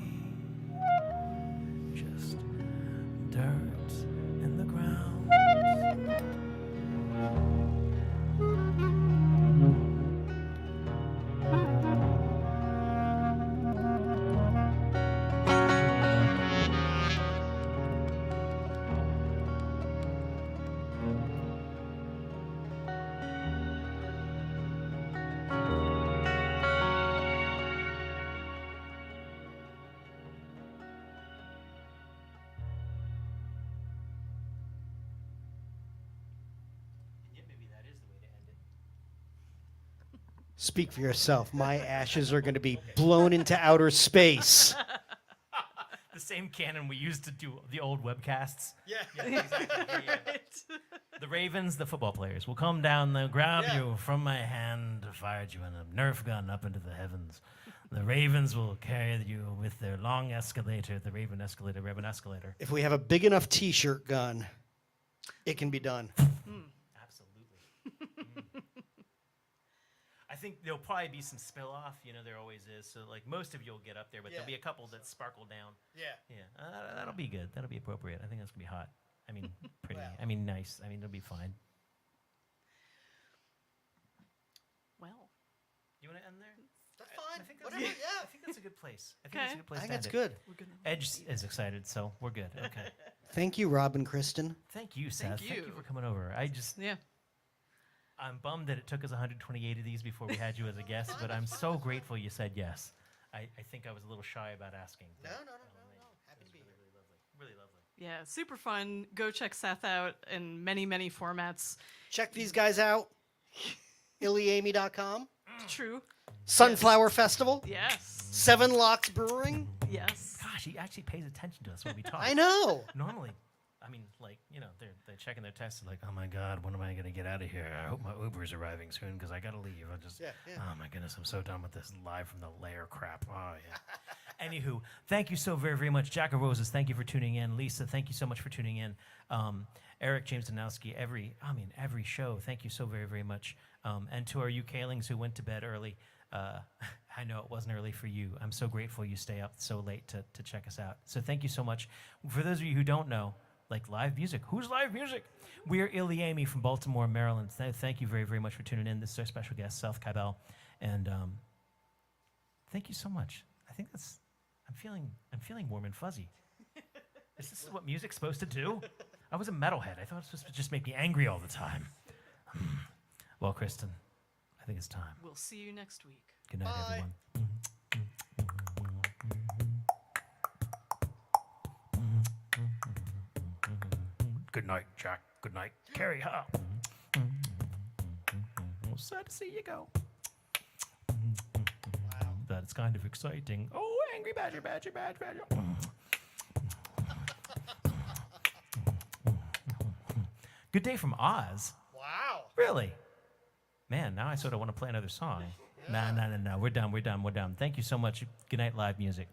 Just dirt in the ground. Speak for yourself. My ashes are going to be blown into outer space. The same canon we used to do the old webcasts. Yeah. Exactly. The Ravens, the football players, will come down, they'll grab Yeah. you from my hand, fire you in a Nerf gun up into the heavens. The Ravens will carry you with their long escalator, the Raven escalator. If we have a big enough T-shirt gun, it can be done. Absolutely. I think there'll probably be some spill off, there always is. So, like, most of you will get up there, but there'll be a couple that sparkle down. Yeah. Yeah, that'll be good. That'll be appropriate. I think that's going to be hot. I mean, pretty. Well. I mean, nice. I mean, it'll be fine. Well, You want to end there? That's I fine. think that's Whatever. good. Yeah. I think that's a good place. I think Okay. that's a good place I think to that's end it. good. we're gonna. Edge is excited, so we're good. Okay. Thank you, Rob and Kristen. Thank you, Seth. Thank you you. for coming over. Yeah. I'm bummed that it took us 128 of these before we had you as a guest, but I'm so grateful you said yes. I think I was a little shy about asking. No. but, Happy it was to be really, here. really lovely. Really lovely. Yeah, super fun. Go check Seth out in many, many formats. Check these guys out. IllyAmy.com. True. Sunflower Festival. Yes. Seven Locks Brewing. Yes. Gosh, he actually pays attention to us when we talk. I know. Normally, I mean, like, they're checking their tests, like, oh my God, when am I going to get out of here? I hope my Uber's arriving soon because I got to leave. Yeah. Oh my goodness, I'm so done with this live from the Lair crap. Oh, yeah. Anywho, thank you so very, very much. Jack of Roses, thank you for tuning in. Lisa, thank you so much for tuning in. Eric, James Danowski, every show, thank you so very, very much. And to our UKlings who went to bed early, I know it wasn't early for you. I'm so grateful you stay up so late to check us out. So thank you so much. For those of you who don't know, like live music. Who's live music? We are Illy Amy from Baltimore, Maryland. Thank you very, very much for tuning in. This is our special guest, Seth Kibel. And thank you so much. I think I'm feeling warm and fuzzy. Is this what music's supposed to do? I was a metalhead. I thought it was supposed to just make me angry all the time. Well, Kristen, I think it's time. We'll see you next week. Good night, Bye. everyone. Good night, Jack. Good night, Carrie. Ha. Sad to see you go. That's kind of exciting. Oh, angry badger. Good day from Oz. Wow. Really? Man, now I sort of want to play another song. No. We're done. Thank you so much. Good night, live music.